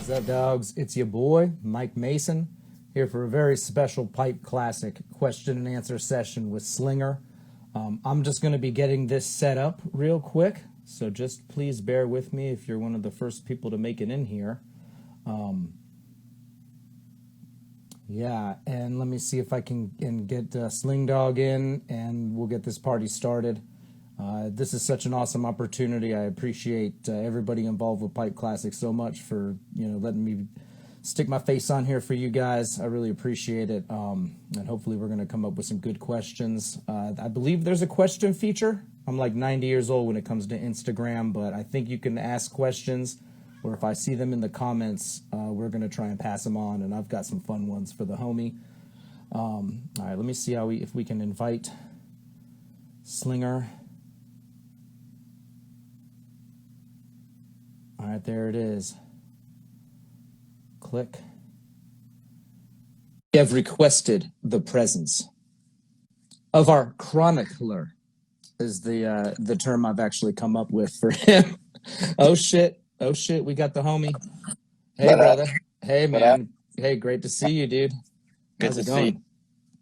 What's up, dogs? It's your boy, Mike Mason, here for a very special Pipe Classic question and answer session with Slinger. I'm just going to be getting this set up real quick, so just please bear with me if you're one of the first people to make it in here. Yeah, and let me see if I can get Sling Dog in, and we'll get this party started. This is such an awesome opportunity. I appreciate everybody involved with Pipe Classic so much for letting me stick my face on here for you guys. I really appreciate it, and hopefully we're going to come up with some good questions. I believe there's a question feature. I'm like 90 years old when it comes to Instagram, but I think you can ask questions, or if I see them in the comments, we're going to try and pass them on, and I've got some fun ones for the homie. All right, let me see if we can invite Slinger. All right, there it is. Click. We have requested the presence of our chronicler, is the term I've actually come up with for him. Oh shit, we got the homie. Hey, brother. Hey, man. Hey, great to see you, dude. How's it going?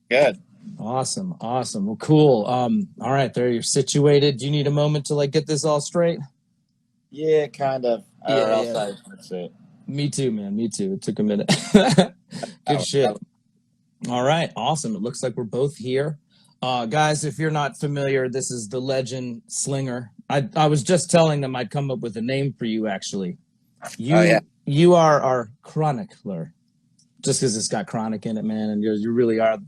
Good. Awesome. Well, cool. All right, there you're situated. Do you need a moment to get this all straight? Yeah, kind of. Yeah. That's it. Me too, man. Me too. It took a minute. Good shit. All right. Awesome. It looks like we're both here. Guys, if you're not familiar, this is the legend Slinger. I was just telling them I'd come up with a name for you, actually. You are our chronicler. Just because it's got chronic in it, man, and you really are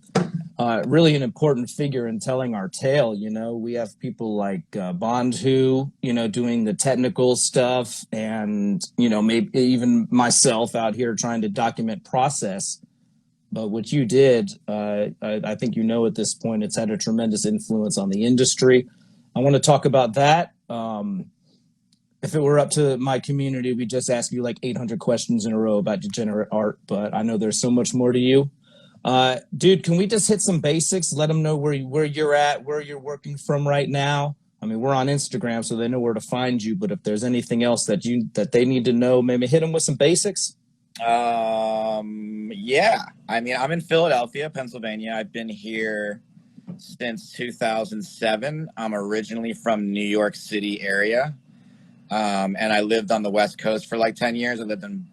really an important figure in telling our tale. We have people like Bondhu, doing the technical stuff, and maybe even myself out here trying to document process. But what you did, I think at this point, it's had a tremendous influence on the industry. I want to talk about that. If it were up to my community, we'd just ask you like 800 questions in a row about degenerate art, but I know there's so much more to you. Dude, can we just hit some basics? Let them know where you're at, where you're working from right now. I mean, we're on Instagram, so they know where to find you, but if there's anything else that they need to know, maybe hit them with some basics. Yeah. I mean, I'm in Philadelphia, Pennsylvania. I've been here since 2007. I'm originally from New York City area. And I lived on the West Coast for like 10 years. I lived in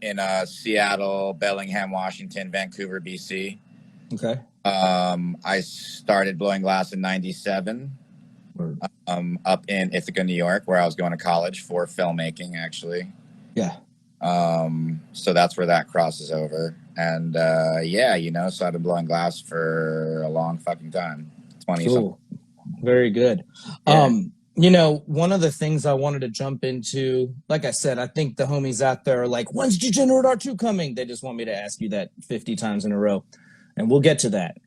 Seattle, Bellingham, Washington, Vancouver, BC. Okay. I started blowing glass in 97 up in Ithaca, New York, where I was going to college for filmmaking, actually. Yeah. So that's where that crosses over. And so I've been blowing glass for a long fucking time. 20 Cool. Very good. Yeah. One of the things I wanted to jump into, like I said, I think the homies out there are like, when's Degenerate Art 2 coming? They just want me to ask you that 50 times in a row, and we'll get to that.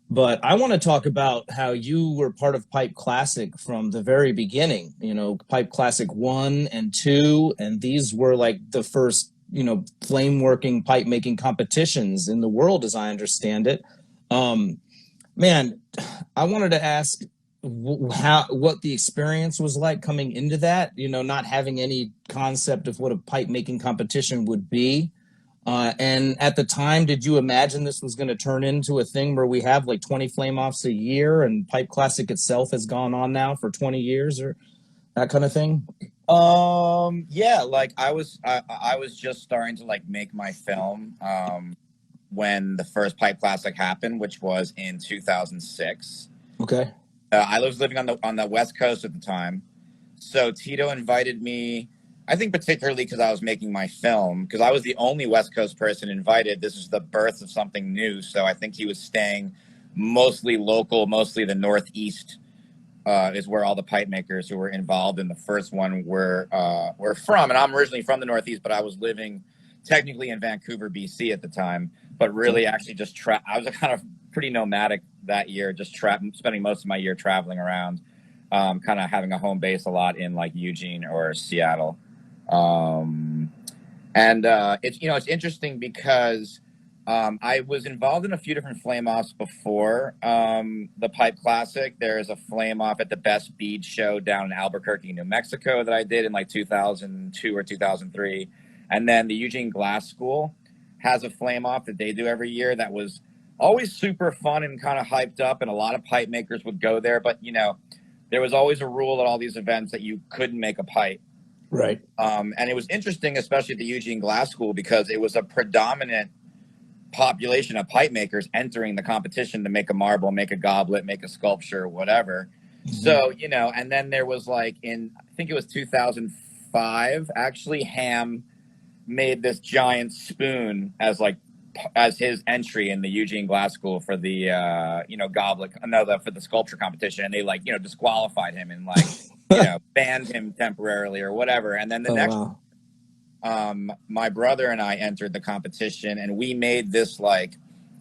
But I want to talk about how you were part of Pipe Classic from the very beginning, Pipe Classic 1 and 2, and these were like the first, flame working pipe making competitions in the world, as I understand it. Man, I wanted to ask what the experience was like coming into that, not having any concept of what a pipe making competition would be. And at the time, did you imagine this was going to turn into a thing where we have like 20 flame offs a year, and Pipe Classic itself has gone on now for 20 years or that kind of thing? Yeah, like I was just starting to like make my film when the first Pipe Classic happened, which was in 2006. Okay. I was living on the West Coast at the time, So Tito invited me, I think particularly because I was making my film, because I was the only West Coast person invited. This is the birth of something new. So I think he was staying mostly local, mostly the Northeast is where all the pipe makers who were involved in the first one were from. And I'm originally from the Northeast, but I was living technically in Vancouver, BC at the time, but really actually just I was kind of pretty nomadic that year, just spending most of my year traveling around, kind of having a home base a lot in like Eugene or Seattle. And it's interesting because I was involved in a few different flame offs before the Pipe Classic. There's a flame off at the Best Bead Show down in Albuquerque, New Mexico that I did in like 2002 or 2003. And then the Eugene Glass School has a flame off that they do every year that was always super fun and kind of hyped up. And a lot of pipe makers would go there. But, there was always a rule at all these events that you couldn't make a pipe. Right. And it was interesting, especially at the Eugene Glass School, because it was a predominant population of pipe makers entering the competition to make a marble, make a goblet, make a sculpture, whatever. Mm-hmm. So, and then there was like I think it was 2005, actually, Ham made this giant spoon as his entry in the Eugene Glass School for the, goblet, for the sculpture competition. And they disqualified him and banned him temporarily or whatever. And then the next, my brother and I entered the competition, and we made this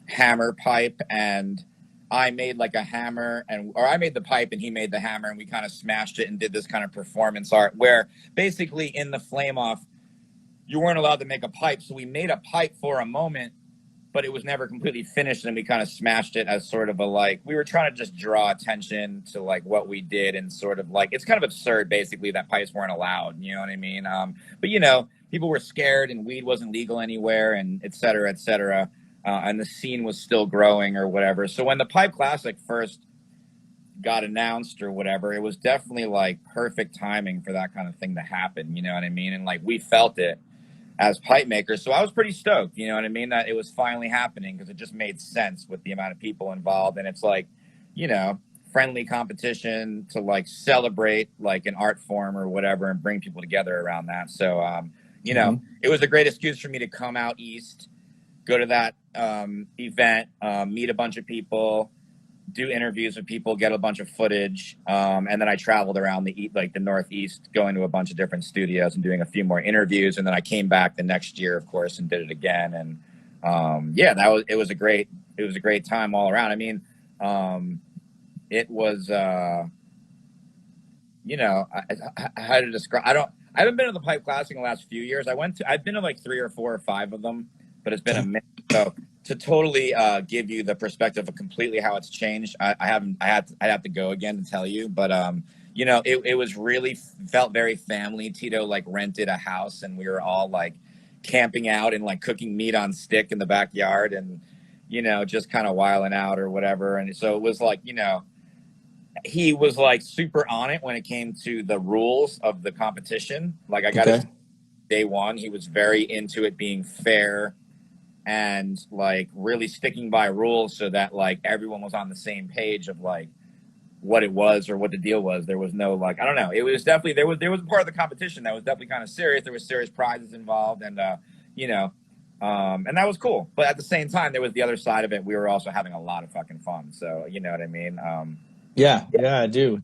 hammer pipe, and I made a hammer, or I made the pipe and he made the hammer, and we kind of smashed it and did this kind of performance art where basically in the flame off, you weren't allowed to make a pipe. So we made a pipe for a moment, but it was never completely finished. And we kind of smashed it as sort of we were trying to just draw attention to what we did, and sort of it's kind of absurd basically that pipes weren't allowed. You know what I mean? But people were scared and weed wasn't legal anywhere, and et cetera, et cetera. And the scene was still growing or whatever. So when the Pipe Classic first got announced or whatever, it was definitely perfect timing for that kind of thing to happen. You know what I mean? And we felt it as pipe makers. So I was pretty stoked, you know what I mean, that it was finally happening, because it just made sense with the amount of people involved. And it's friendly competition to celebrate an art form or whatever and bring people together around that. So, it was a great excuse for me to come out east, go to that event, meet a bunch of people, do interviews with people, get a bunch of footage, and then I traveled around the Northeast, going to a bunch of different studios and doing a few more interviews. And then I came back the next year, of course, and did it again. And it was a great time all around. I mean, it was how to describe. I haven't been to the Pipe Classic in the last few years. I've been to 3 or 4 or 5 of them, but it's been a minute. So to totally give you the perspective of completely how it's changed, I'd have to go again to tell you. But it was really felt very family. Tito rented a house, and we were all camping out and cooking meat on stick in the backyard, and just kind of wiling out or whatever. And so it was he was super on it when it came to the rules of the competition. I got it day one. He was very into it being fair and really sticking by rules, so that everyone was on the same page of what it was or what the deal was. There was no I don't know. It was definitely there was a part of the competition that was definitely kind of serious. There was serious prizes involved, and and that was cool. But at the same time, there was the other side of it. We were also having a lot of fucking fun. So you know what I mean? Yeah, I do.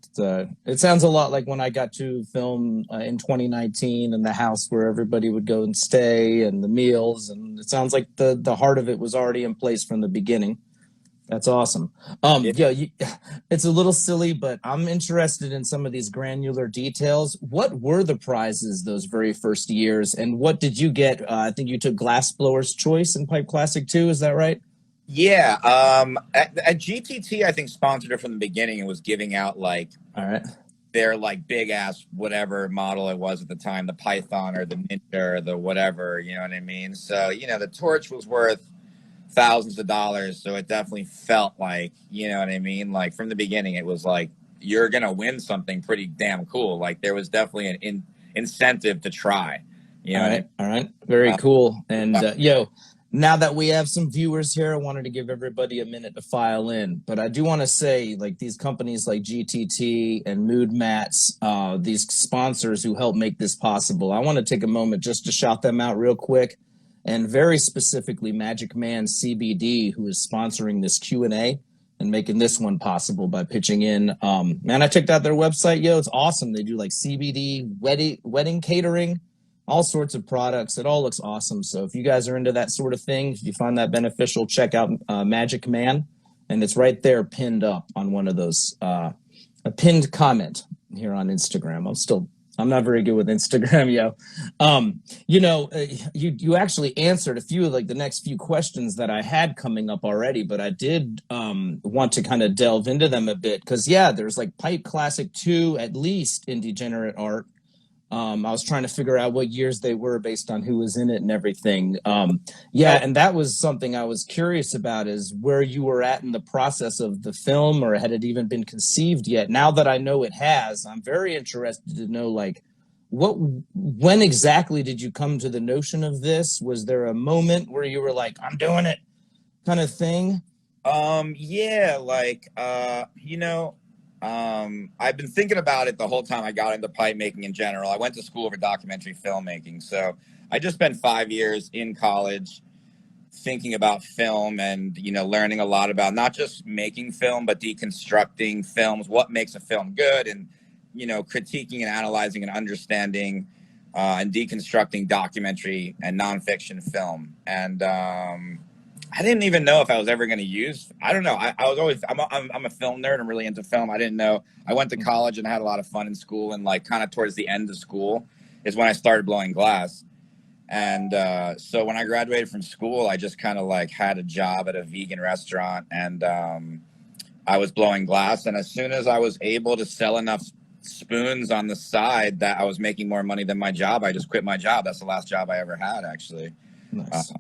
It sounds a lot like when I got to film in 2019, and the house where everybody would go and stay, and the meals, and it sounds like the heart of it was already in place from the beginning. That's awesome. It's a little silly, but I'm interested in some of these granular details. What were the prizes those very first years, and what did you get? I think you took Glassblower's Choice in Pipe Classic too. Is that right? Yeah. At GTT, I think sponsored it from the beginning and was giving out all right, their big ass whatever model it was at the time, the Python or the Ninja or the whatever, you know what I mean? So, the torch was worth thousands of dollars. So it definitely felt you know what I mean? From the beginning, it was you're going to win something pretty damn cool. There was definitely an incentive to try. You know all right. Very cool. And, Now that we have some viewers here, I wanted to give everybody a minute to file in. But I do want to say, like these companies like GTT and Moodmats, these sponsors who help make this possible, I want to take a moment just to shout them out real quick. And very specifically, Magic Mann CBD, who is sponsoring this Q&A and making this one possible by pitching in. Man, I checked out their website. Yo, it's awesome. They do like CBD, wedding catering, all sorts of products. It all looks awesome. So if you guys are into that sort of thing, if you find that beneficial, check out Magic Mann. And it's right there pinned up on one of those, a pinned comment here on Instagram. I'm not very good with Instagram, yo. You actually answered a few of like the next few questions that I had coming up already, but I did want to kind of delve into them a bit because yeah, there's like Pipe Classic 2 at least in Degenerate Art. I was trying to figure out what years they were based on who was in it and everything. And that was something I was curious about is where you were at in the process of the film, or had it even been conceived yet? Now that I know it has, I'm very interested to know, like, when exactly did you come to the notion of this? Was there a moment where you were like, I'm doing it kind of thing? I've been thinking about it the whole time I got into pipe making in general. I went to school for documentary filmmaking. So I just spent 5 years in college thinking about film and, learning a lot about not just making film, but deconstructing films, what makes a film good, and, critiquing and analyzing and understanding and deconstructing documentary and nonfiction film. And I didn't even know if I was ever going to use. I don't know. I was always. I'm a film nerd. I'm really into film. I didn't know. I went to college and had a lot of fun in school. And like kind of towards the end of school is when I started blowing glass. And so when I graduated from school, I just kind of like had a job at a vegan restaurant, and I was blowing glass. And as soon as I was able to sell enough spoons on the side that I was making more money than my job, I just quit my job. That's the last job I ever had, actually. Nice.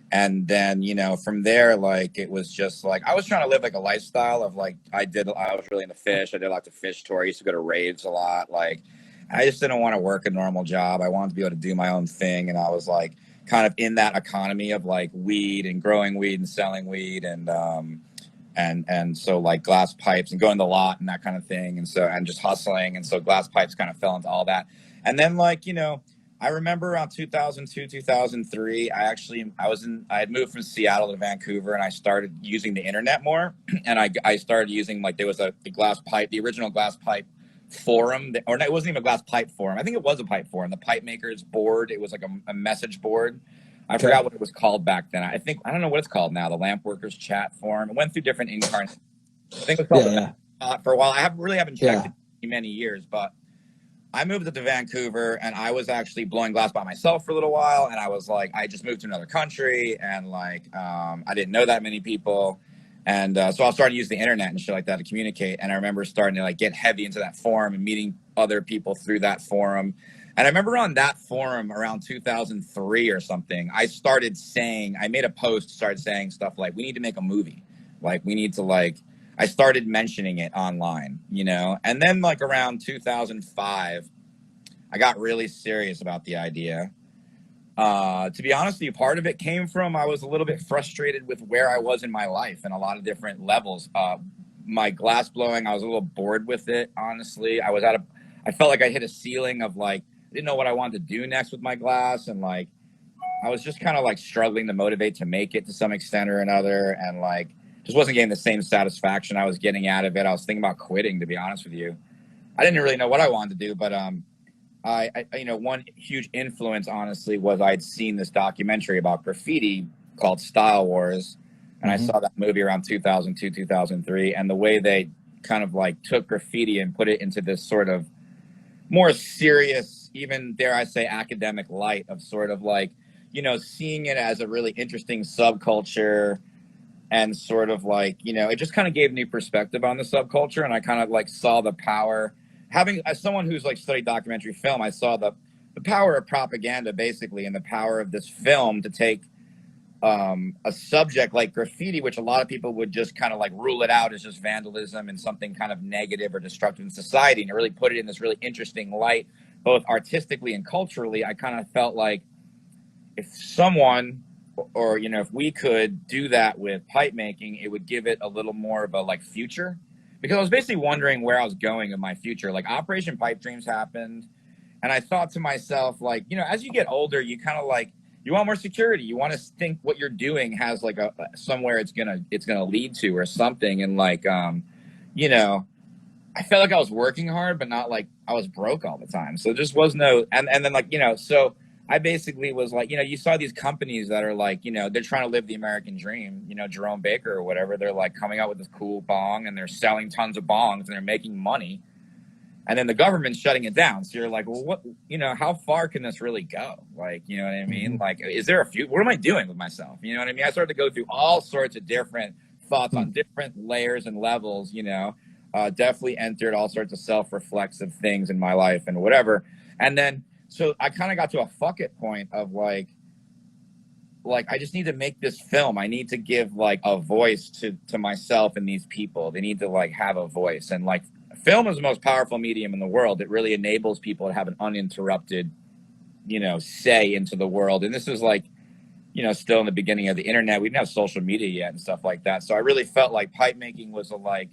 And then, from there, like, it was just like, I was trying to live like a lifestyle of like, I was really into fish. I did like the fish tour. I used to go to raves a lot. Like, I just didn't want to work a normal job. I wanted to be able to do my own thing. And I was like, kind of in that economy of like weed and growing weed and selling weed. And so like glass pipes and going to the lot and that kind of thing. And just hustling. And so glass pipes kind of fell into all that. And then like, I remember around 2002, 2003, I had moved from Seattle to Vancouver, and I started using the internet more. And I started using, like, there was the glass pipe, the original glass pipe forum, it wasn't even a glass pipe forum. I think it was a pipe forum, the pipe makers board. It was like a message board. I forgot what it was called back then. I don't know what it's called now, the lamp workers chat forum. It went through different incarnations. I think it was called for a while. I haven't checked it in many years, but I moved up to Vancouver, and I was actually blowing glass by myself for a little while. And I was like, I just moved to another country, and like, I didn't know that many people. And so I started using the internet and shit like that to communicate. And I remember starting to like get heavy into that forum and meeting other people through that forum. And I remember on that forum around 2003 or something, I made a post, started saying stuff like, we need to make a movie. Like, we need to like, I started mentioning it online, and then like around 2005, I got really serious about the idea. To be honest with you, part of it came from, I was a little bit frustrated with where I was in my life and a lot of different levels. My glass blowing, I was a little bored with it, honestly. I felt like I hit a ceiling of like, I didn't know what I wanted to do next with my glass. And like, I was just kind of like struggling to motivate to make it to some extent or another. And like, just wasn't getting the same satisfaction I was getting out of it. I was thinking about quitting, to be honest with you. I didn't really know what I wanted to do, but one huge influence, honestly, was I'd seen this documentary about graffiti called Style Wars, and I saw that movie around 2002, 2003, and the way they kind of like took graffiti and put it into this sort of more serious, even dare I say academic light of sort of like, seeing it as a really interesting subculture. And sort of like, it just kind of gave me perspective on the subculture. And I kind of like saw the power, as someone who's like studied documentary film, I saw the power of propaganda basically, and the power of this film to take a subject like graffiti, which a lot of people would just kind of like rule it out as just vandalism and something kind of negative or destructive in society, and to really put it in this really interesting light, both artistically and culturally. I kind of felt like if someone or if we could do that with pipe making, it would give it a little more of a like future, because I was basically wondering where I was going in my future. Like Operation Pipe Dreams happened, and I thought to myself, like, as you get older, you kind of like, you want more security. You want to think what you're doing has like a somewhere it's gonna lead to or something. And like, I felt like I was working hard, but not like I was broke all the time. So there just was no, and then like, so I basically was like, you saw these companies that are like, they're trying to live the American dream, Jerome Baker or whatever. They're like coming out with this cool bong and they're selling tons of bongs and they're making money. And then the government's shutting it down. So you're like, well, what, how far can this really go? Like, you know what I mean? Mm-hmm. Like, is there what am I doing with myself? You know what I mean? I started to go through all sorts of different thoughts on different layers and levels, definitely entered all sorts of self-reflexive things in my life and whatever. And then, so I kind of got to a fuck it point of like, I just need to make this film. I need to give like a voice to myself and these people. They need to like have a voice. And like, film is the most powerful medium in the world. It really enables people to have an uninterrupted, say into the world. And this is like, still in the beginning of the internet. We didn't have social media yet and stuff like that. So I really felt like pipe making was a like,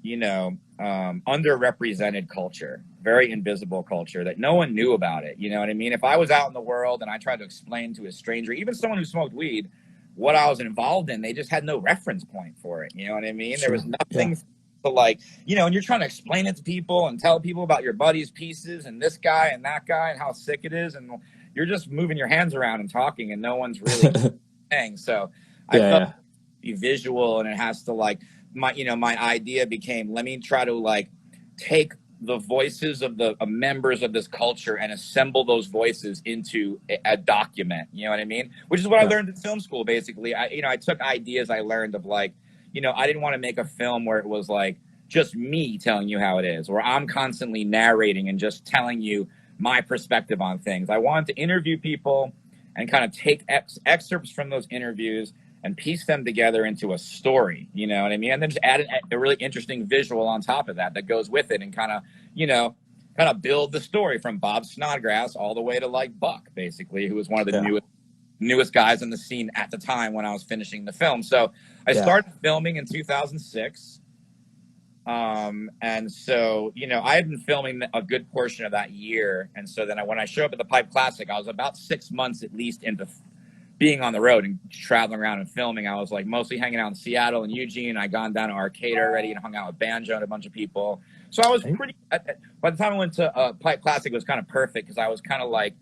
underrepresented culture, very invisible culture that no one knew about it. You know what I mean? If I was out in the world and I tried to explain to a stranger, even someone who smoked weed, what I was involved in, they just had no reference point for it. You know what I mean? Sure. There was nothing to like, and you're trying to explain it to people and tell people about your buddy's pieces and this guy and that guy and how sick it is. And you're just moving your hands around and talking and no one's really saying. So I felt be visual, and it has to like, my idea became, let me try to like take the voices of the members of this culture and assemble those voices into a document. You know what I mean? Which is what I learned in film school. Basically, I took ideas I learned of like, I didn't want to make a film where it was like just me telling you how it is, where I'm constantly narrating and just telling you my perspective on things. I wanted to interview people and kind of take excerpts from those interviews and piece them together into a story, you know what I mean? And then just add a really interesting visual on top of that goes with it, and kind of build the story from Bob Snodgrass all the way to like Buck, basically, who was one of the newest guys in the scene at the time when I was finishing the film. So I started filming in 2006. And so, I had been filming a good portion of that year. And so then when I showed up at the Pipe Classic, I was about 6 months at least into being on the road and traveling around and filming. I was like mostly hanging out in Seattle and Eugene. I'd gone down to Arcata already and hung out with Banjo and a bunch of people. So I was by the time I went to Pipe Classic, it was kind of perfect, because I was kind of like,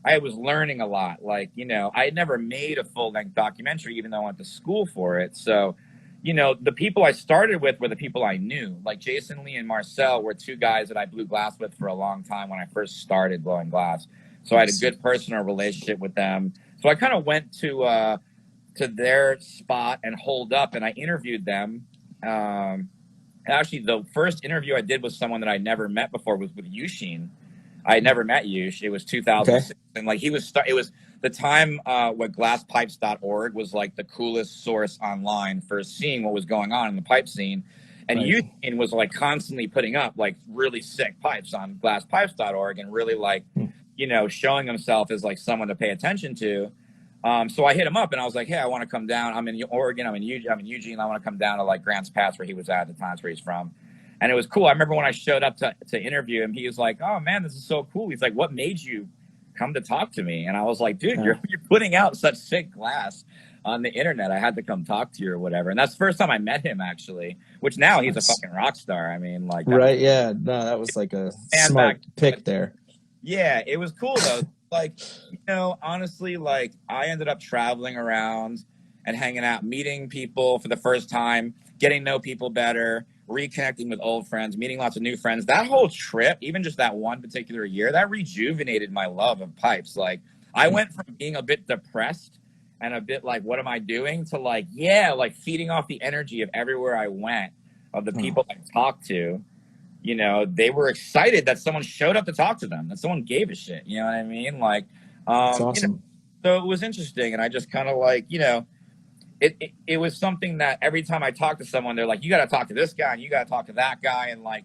I was learning a lot. Like, I had never made a full-length documentary, even though I went to school for it. So, the people I started with were the people I knew. Like Jason Lee and Marcel were two guys that I blew glass with for a long time when I first started blowing glass. So I had a good personal relationship with them. So I kind of went to their spot and holed up, and I interviewed them. Actually, the first interview I did with someone that I never met before was with Yushin. I had never met Yush. It was 2006, and like it was the time when glasspipes.org was like the coolest source online for seeing what was going on in the pipe scene. And Yushin was like constantly putting up like really sick pipes on glasspipes.org and really like, showing himself as like someone to pay attention to. So I hit him up and I was like, hey, I want to come down. I'm in Oregon. I'm in Eugene. I want to come down to like Grants Pass, where he was at the time, where he's from. And it was cool. I remember when I showed up to interview him, he was like, oh man, this is so cool. He's like, what made you come to talk to me? And I was like, dude, you're putting out such sick glass on the internet. I had to come talk to you or whatever. And that's the first time I met him, actually, which now he's a fucking rock star. I mean, like, that was like a smart pick there. Yeah, it was cool though. Like, honestly, like I ended up traveling around and hanging out, meeting people for the first time, getting to know people better, reconnecting with old friends, meeting lots of new friends. That whole trip, even just that one particular year, that rejuvenated my love of pipes. Like I went from being a bit depressed and a bit like, what am I doing, to like, like feeding off the energy of everywhere I went, of the people I talked to. They were excited that someone showed up to talk to them, that someone gave a shit. You know what I mean? Like, that's awesome. So it was interesting. And I just kind of like, it was something that every time I talk to someone, they're like, you got to talk to this guy and you got to talk to that guy. And like,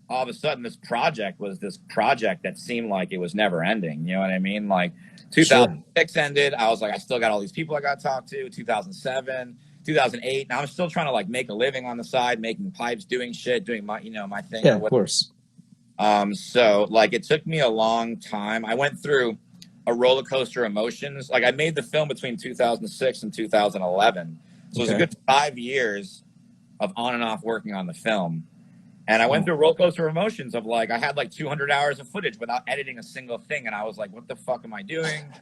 all of a sudden this project was this project that seemed like it was never ending. You know what I mean? Like Sure. 2006 ended. I was like, I still got all these people I got to talk to. 2007, 2008. Now I'm still trying to like make a living on the side, making pipes, doing shit, doing my, you know, my thing. Yeah, of course. So like it took me a long time. I went through a roller coaster of emotions. Like I made the film between 2006 and 2011. So it was a good 5 years of on and off working on the film. And I went through a roller coaster of emotions of like, I had like 200 hours of footage without editing a single thing. And I was like, what the fuck am I doing?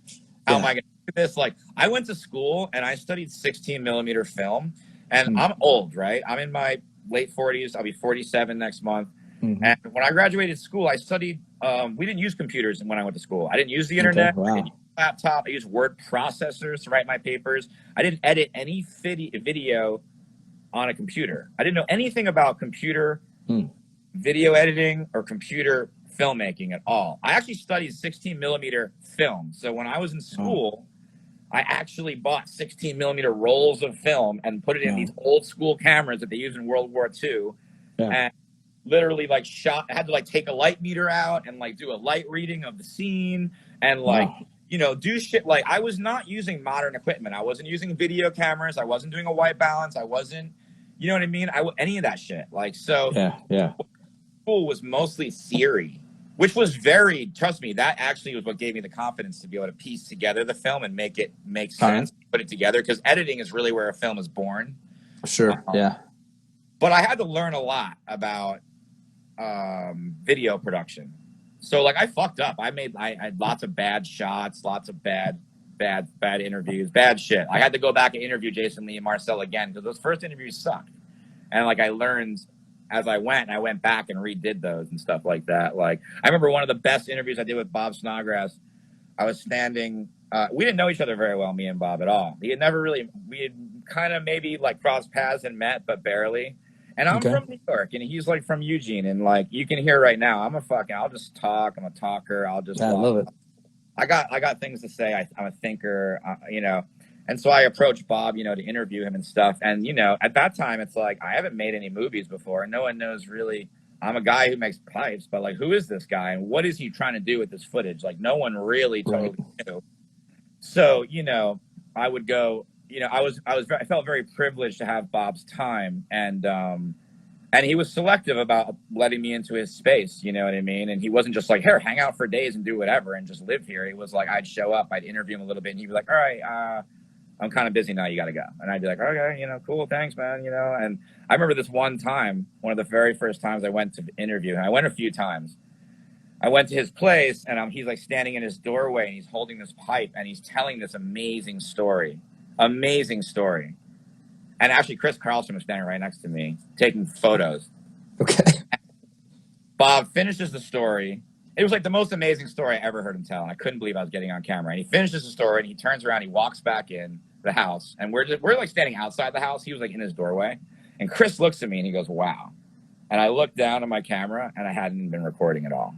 How am I going to do this? Like I went to school and I studied 16 millimeter film, and I'm old, right? I'm in my late 40s. I'll be 47 next month. And when I graduated school, I studied, we didn't use computers when I went to school. I didn't use the internet. Wow. I didn't use a laptop. I used word processors to write my papers. I didn't edit any video on a computer. I didn't know anything about computer video editing or computer filmmaking at all. I actually studied 16 millimeter film. So when I was in school, I actually bought 16 millimeter rolls of film and put it in these old school cameras that they used in World War II. And literally like I had to like take a light meter out and like do a light reading of the scene and like, you know, do shit. Like I was not using modern equipment. I wasn't using video cameras. I wasn't doing a white balance. I wasn't, you know what I mean? Any of that shit. Like, so school was mostly theory, which was very, trust me, that actually was what gave me the confidence to be able to piece together the film and make it make sense, put it together. Cause editing is really where a film is born. Sure. But I had to learn a lot about video production. So like I fucked up. I had lots of bad shots, lots of bad interviews, bad shit. I had to go back and interview Jason Lee and Marcel again because those first interviews sucked. And like I learned as I went, and I went back and redid those and stuff like that. Like I remember one of the best interviews I did with Bob Snodgrass. I was standing. We didn't know each other very well, me and Bob, at all. We had kind of maybe like crossed paths and met, but barely. And I'm from New York, and he's like from Eugene, and like you can hear right now, I'll just talk. I'm a talker. I love it. I got things to say. I'm a thinker, you know. And so I approached Bob, you know, to interview him and stuff. And, you know, at that time, it's like, I haven't made any movies before. And no one knows really, I'm a guy who makes pipes, but like, who is this guy? And what is he trying to do with this footage? Like, no one really totally knew. So, you know, I would go, you know, I felt very privileged to have Bob's time. And he was selective about letting me into his space, you know what I mean? And he wasn't just like, here, hang out for days and do whatever and just live here. He was like, I'd show up, I'd interview him a little bit, and he'd be like, all right, I'm kind of busy now, you got to go. And I'd be like, okay, you know, cool, thanks, man, you know. And I remember this one time, one of the very first times I went to interview him, I went a few times. I went to his place, and he's like standing in his doorway, and he's holding this pipe, and he's telling this amazing story. And actually, Chris Carlson was standing right next to me, taking photos. Okay. Bob finishes the story. It was like the most amazing story I ever heard him tell. And I couldn't believe I was getting on camera. And he finishes the story, and he turns around, he walks back in the house, and we're like standing outside the house. He was like in his doorway, and Chris looks at me, and he goes, "Wow." And I looked down at my camera, and I hadn't been recording at all.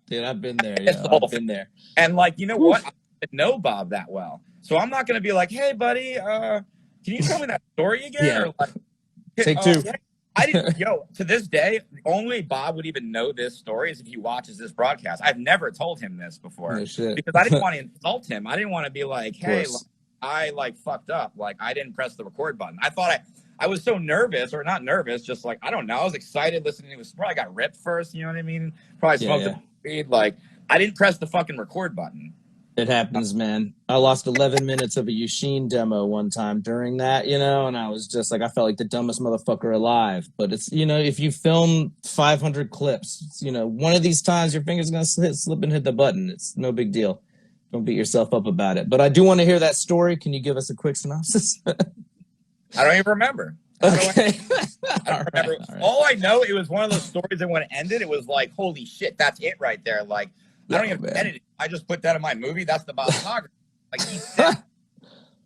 Dude, I've been there. Yeah, I've been there. And like, you know what? I didn't know Bob that well. So I'm not going to be like, hey, buddy, can you tell me that story again? Yeah. Or like, Take two. Yeah. I didn't, to this day, only Bob would even know this story is if he watches this broadcast. I've never told him this before because I didn't want to insult him. I didn't want to be like, hey, I like fucked up. Like I didn't press the record button. I thought I was so nervous, or not nervous, just like, I don't know. I was excited listening to it. Probably got ripped first. You know what I mean? Probably smoked weed. Like I didn't press the fucking record button. It happens, man. I lost 11 minutes of a Yushin demo one time during that, you know, and I was just like, I felt like the dumbest motherfucker alive. But it's, you know, if you film 500 clips, it's, you know, one of these times your finger's going to slip and hit the button. It's no big deal. Don't beat yourself up about it. But I do want to hear that story. Can you give us a quick synopsis? I don't even remember. Okay. I don't remember. Right. All I know, it was one of those stories that when it ended, it was like, holy shit, that's it right there. Like, I don't even edit it. I just put that in my movie. That's the Bob Snodgrass. Like, he said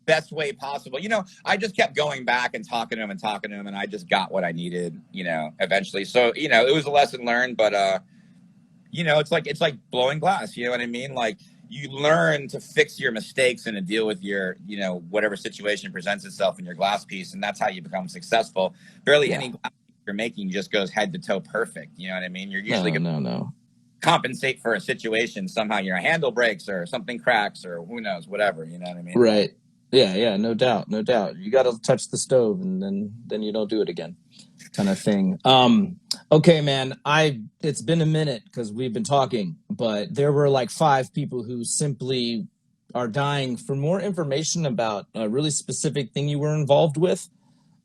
best way possible. You know, I just kept going back and talking to him, and I just got what I needed, you know, eventually. So, you know, it was a lesson learned, but, you know, it's like blowing glass. You know what I mean? Like, you learn to fix your mistakes and to deal with your, you know, whatever situation presents itself in your glass piece. And that's how you become successful. Barely any glass you're making just goes head to toe perfect. You know what I mean? You're usually going to No. compensate for a situation. Somehow your handle breaks or something cracks or who knows, whatever. You know what I mean? Right. Yeah, no doubt. You got to touch the stove and then you don't do it again, kind of thing. Okay, man. It's been a minute because we've been talking, but there were like 5 people who simply are dying for more information about a really specific thing you were involved with.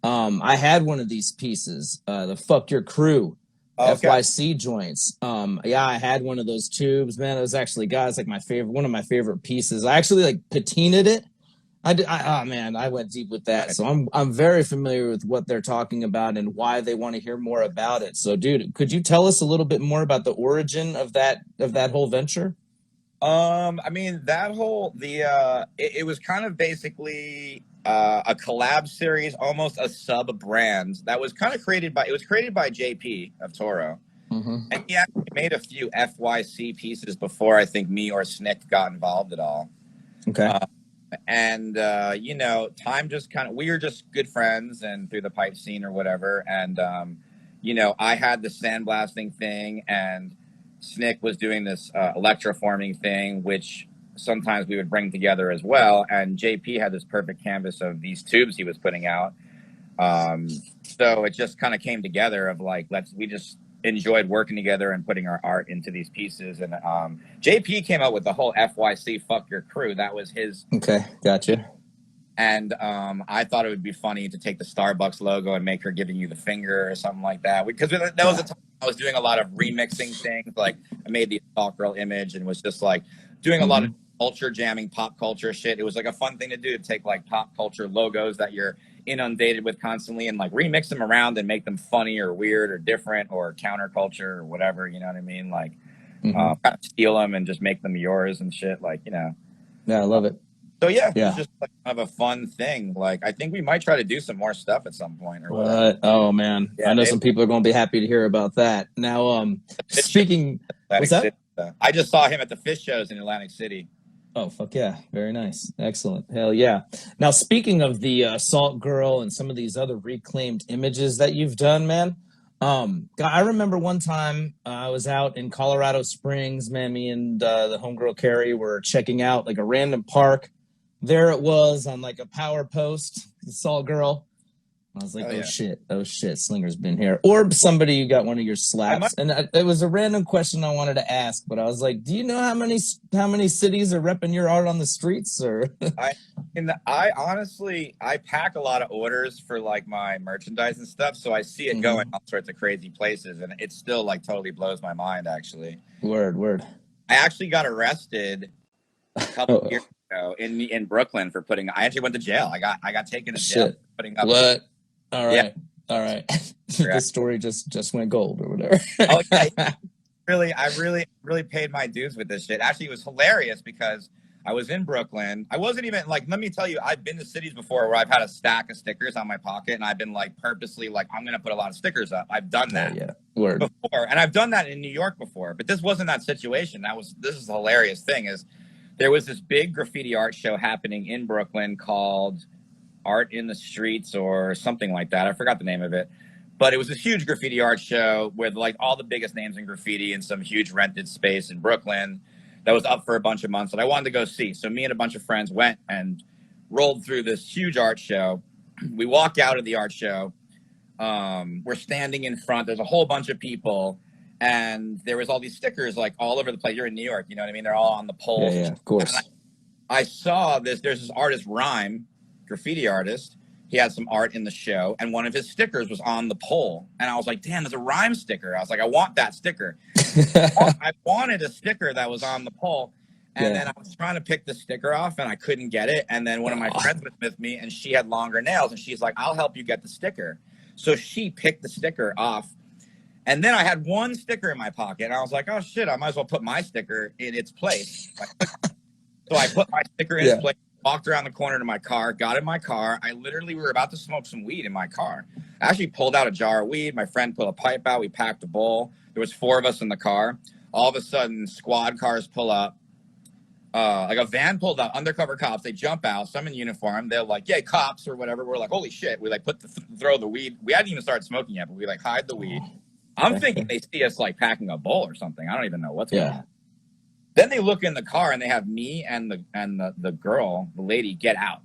I had one of these pieces, the Fuck Your Crew Okay. FYC joints. Yeah, I had one of those tubes, man. It was actually, guys, like one of my favorite pieces. I actually like patinaed it. Oh man, I went deep with that. So I'm very familiar with what they're talking about and why they want to hear more about it. So, dude, could you tell us a little bit more about the origin of that whole venture? I mean, it was kind of basically a collab series, almost a sub brand that was kind of created by JP of Toro. Mm-hmm. And he actually made a few FYC pieces before I think me or Snick got involved at all. Okay. You know, time just we were just good friends and through the pipe scene or whatever. And, you know, I had the sandblasting thing and Snick was doing this electroforming thing, which sometimes we would bring together as well. And JP had this perfect canvas of these tubes he was putting out. So it just kind of came together of like, we just enjoyed working together and putting our art into these pieces. And JP came out with the whole FYC Fuck Your Crew. That was his. Okay, gotcha. And I thought it would be funny to take the Starbucks logo and make her giving you the finger or something like that. Because that was a time I was doing a lot of remixing things. Like I made the Assault Girl image and was just like doing a lot of culture jamming, pop culture shit. It was like a fun thing to do, to take like pop culture logos that you're inundated with constantly and like remix them around and make them funny or weird or different or counterculture or whatever. You know what I mean? Like kind of steal them and just make them yours and shit. Like, you know. Yeah, I love it. So yeah, it's just like kind of a fun thing. Like I think we might try to do some more stuff at some point or whatever. Oh man, yeah, I know some people are going to be happy to hear about that. Now, speaking, what's that? I just saw him at the fish shows in Atlantic City. Oh fuck yeah, very nice, excellent, hell yeah. Now speaking of the Salt Girl and some of these other reclaimed images that you've done, man. I remember one time I was out in Colorado Springs, man. Me and the homegirl Carrie were checking out like a random park. There it was on like a power post, the Salt Girl. I was like, oh shit, Slinger's been here. Or somebody who got one of your slaps. And it was a random question I wanted to ask, but I was like, do you know how many cities are repping your art on the streets? Or I honestly, I pack a lot of orders for like my merchandise and stuff, so I see it going all sorts of crazy places, and it still like totally blows my mind, actually. Word. I actually got arrested a couple years ago in Brooklyn for I actually went to jail. I got taken to jail for putting up. What? All right. The story just went gold or whatever. I really paid my dues with this shit. Actually, it was hilarious because I was in Brooklyn. I wasn't even like, let me tell you, I've been to cities before where I've had a stack of stickers on my pocket and I've been like purposely like, I'm going to put a lot of stickers up. I've done that before. And I've done that in New York before, but this wasn't that situation. This is the hilarious thing is there was this big graffiti art show happening in Brooklyn called Art in the Streets or something like that. I forgot the name of it, but it was this huge graffiti art show with like all the biggest names in graffiti in some huge rented space in Brooklyn that was up for a bunch of months that I wanted to go see. So me and a bunch of friends went and rolled through this huge art show. We walk out of the art show. We're standing in front. There's a whole bunch of people. And there was all these stickers like all over the place. You're in New York, you know what I mean? They're all on the poles. Yeah, of course. I saw this. There's this artist, Rhyme, graffiti artist. He had some art in the show, and one of his stickers was on the pole. And I was like, damn, there's a Rhyme sticker. I was like, I want that sticker. I wanted a sticker that was on the pole. And then I was trying to pick the sticker off, and I couldn't get it. And then one of my friends was with me, and she had longer nails, and she's like, I'll help you get the sticker. So she picked the sticker off. And then I had one sticker in my pocket, and I was like, oh, shit, I might as well put my sticker in its place. So I put my sticker in its place, walked around the corner to my car, got in my car. We were about to smoke some weed in my car. I actually pulled out a jar of weed. My friend pulled a pipe out. We packed a bowl. There was 4 of us in the car. All of a sudden, squad cars pull up. like a van pulled up, undercover cops. They jump out, some in uniform. They're like, "Yeah, cops" or whatever. We're like, "Holy shit!" We like throw the weed. We hadn't even started smoking yet, but we like hide the weed. I'm thinking they see us like packing a bowl or something. I don't even know what's going on. Then they look in the car and they have me and the girl, the lady, get out,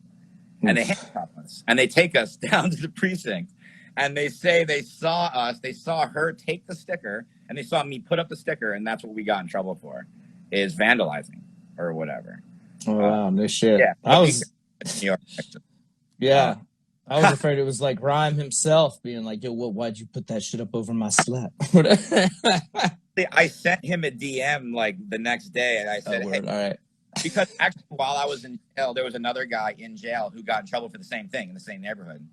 and they handcuff us and they take us down to the precinct. And they say they saw us, they saw her take the sticker, and they saw me put up the sticker, and that's what we got in trouble for, is vandalizing or whatever. Oh, wow, no shit. Yeah, I was, New York. yeah, I was afraid it was like Rhyme himself being like, "Yo, why'd you put that shit up over my slap?" I sent him a DM like the next day, and I said, "Hey," all right. Because actually, while I was in jail, there was another guy in jail who got in trouble for the same thing in the same neighborhood,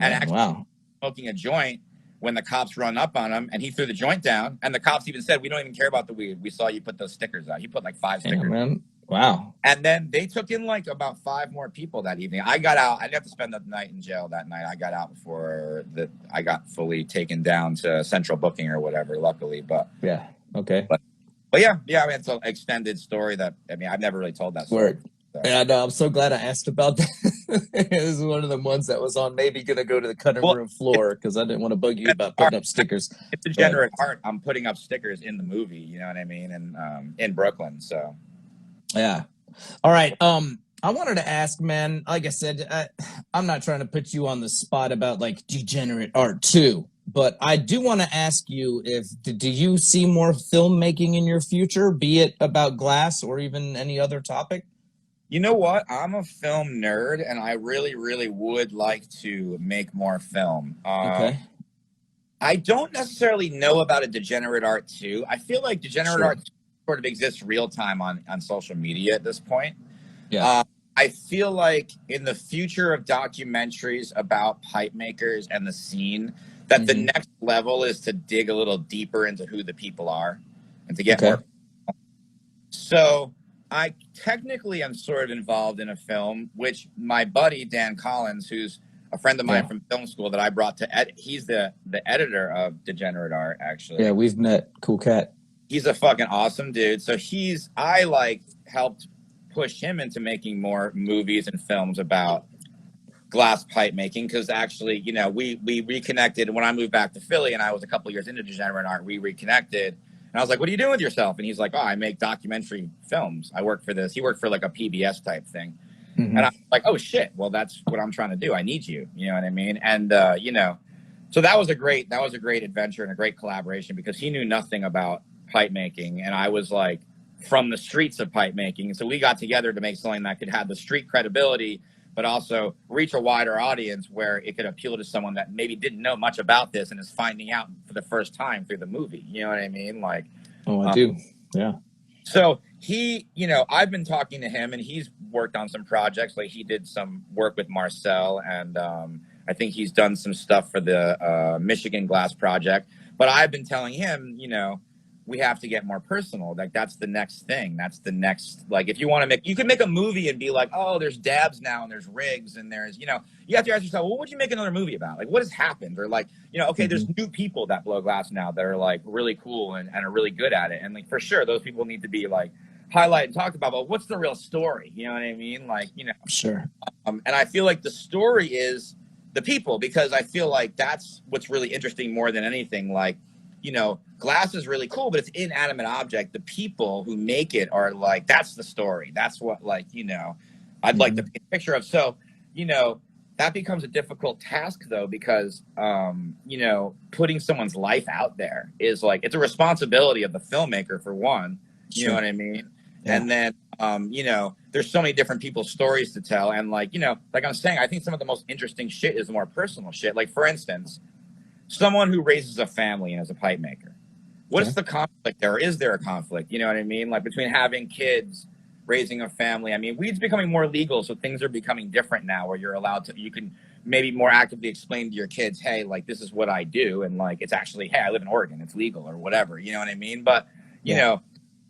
and actually smoking a joint when the cops run up on him, and he threw the joint down, and the cops even said, "We don't even care about the weed. We saw you put those stickers out. You put like 5 stickers." Man. Wow. And then they took in like about 5 more people that evening. I got out. I didn't have to spend the night in jail that night. I got out before I got fully taken down to central booking or whatever, luckily. But yeah. Okay. But yeah, I mean, it's an extended story that, I mean, I've never really told that story. So. Yeah, no, I'm so glad I asked about that. This is one of the ones that was on maybe going to go to the cutting room floor because I didn't want to bug you about putting up stickers. It's degenerate art. I'm putting up stickers in the movie, you know what I mean? And in Brooklyn, so. Yeah. All right. I wanted to ask, man, like I said, I'm not trying to put you on the spot about like degenerate art too. But I do want to ask you do you see more filmmaking in your future, be it about glass or even any other topic? You know what? I'm a film nerd, and I really, really would like to make more film. Okay. I don't necessarily know about a degenerate art too. I feel like degenerate art sort of exists real time on social media at this point. Yeah. I feel like in the future of documentaries about pipe makers and the scene, that the next level is to dig a little deeper into who the people are and to get more. So I technically am sort of involved in a film, which my buddy, Dan Collins, who's a friend of mine from film school that I brought to he's the editor of Degenerate Art, actually. Yeah, we've met. Cool cat. He's a fucking awesome dude. So I helped push him into making more movies and films about glass pipe making, because actually, you know, we reconnected when I moved back to Philly, and I was a couple years into Degenerate Art. We reconnected, and I was like, "What are you doing with yourself?" And he's like, "Oh, I make documentary films. I work for this." He worked for like a PBS type thing, and I'm like, "Oh shit! Well, that's what I'm trying to do. I need you." You know what I mean? And you know, so that was a great adventure and a great collaboration, because he knew nothing about pipe making, and I was like from the streets of pipe making, and so we got together to make something that could have the street credibility, but also reach a wider audience where it could appeal to someone that maybe didn't know much about this and is finding out for the first time through the movie. You know what I mean? Like, oh, I do. Yeah. So he, you know, I've been talking to him, and he's worked on some projects. Like, he did some work with Marcel, and I think he's done some stuff for the Michigan Glass Project. But I've been telling him, you know, we have to get more personal. Like, that's the next thing. That's the next, like, if you want to you can make a movie and be like, oh, there's dabs now, and there's rigs, and there's, you know, you have to ask yourself, well, what would you make another movie about? Like, what has happened? Or like, you know, okay, there's new people that blow glass now that are like really cool and are really good at it. And like, for sure, those people need to be like highlighted and talked about, but what's the real story? You know what I mean? Like, you know, sure. And I feel like the story is the people, because I feel like that's what's really interesting more than anything. Like, you know, glass is really cool, but it's an inanimate object. The people who make it are like, that's the story. That's what, like, you know, I'd like to paint a picture of. So, you know, that becomes a difficult task, though, because, you know, putting someone's life out there is like, it's a responsibility of the filmmaker, for one. You know what I mean? Yeah. And then, you know, there's so many different people's stories to tell. And like, you know, like I'm saying, I think some of the most interesting shit is the more personal shit. Like, for instance, someone who raises a family and is a pipe maker. What's the conflict there? Is there a conflict? You know what I mean? Like, between having kids, raising a family. I mean, weed's becoming more legal, so things are becoming different now, where you're allowed to, you can maybe more actively explain to your kids, hey, like, this is what I do. And like, it's actually, hey, I live in Oregon, it's legal, or whatever. You know what I mean? But, you know,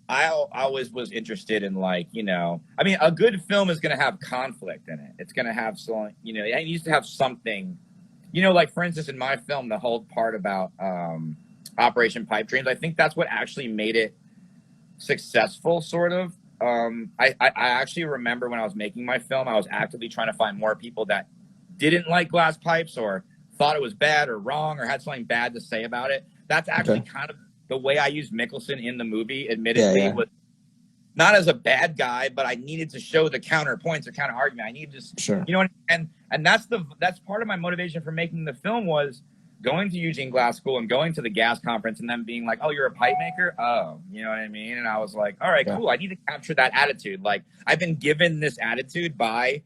I always was interested in, like, you know, I mean, a good film is going to have conflict in it. It's going to have some, you know, it needs to have something. You know, like, for instance, in my film, the whole part about Operation Pipe Dreams, I think that's what actually made it successful, sort of, I actually remember when I was making my film, I was actively trying to find more people that didn't like glass pipes or thought it was bad or wrong or had something bad to say about it. That's actually Okay. kind of the way I used Mickelson in the movie, Yeah, admittedly, yeah, was not as a bad guy, but I needed to show the counterpoints or counter argument. I needed to, sure. you know, and that's part of my motivation for making the film was going to Eugene Glass School and going to the gas conference and then being like, oh, you're a pipe maker? Oh, you know what I mean? And I was like, all right, Yeah. cool. I need to capture that attitude. Like I've been given this attitude by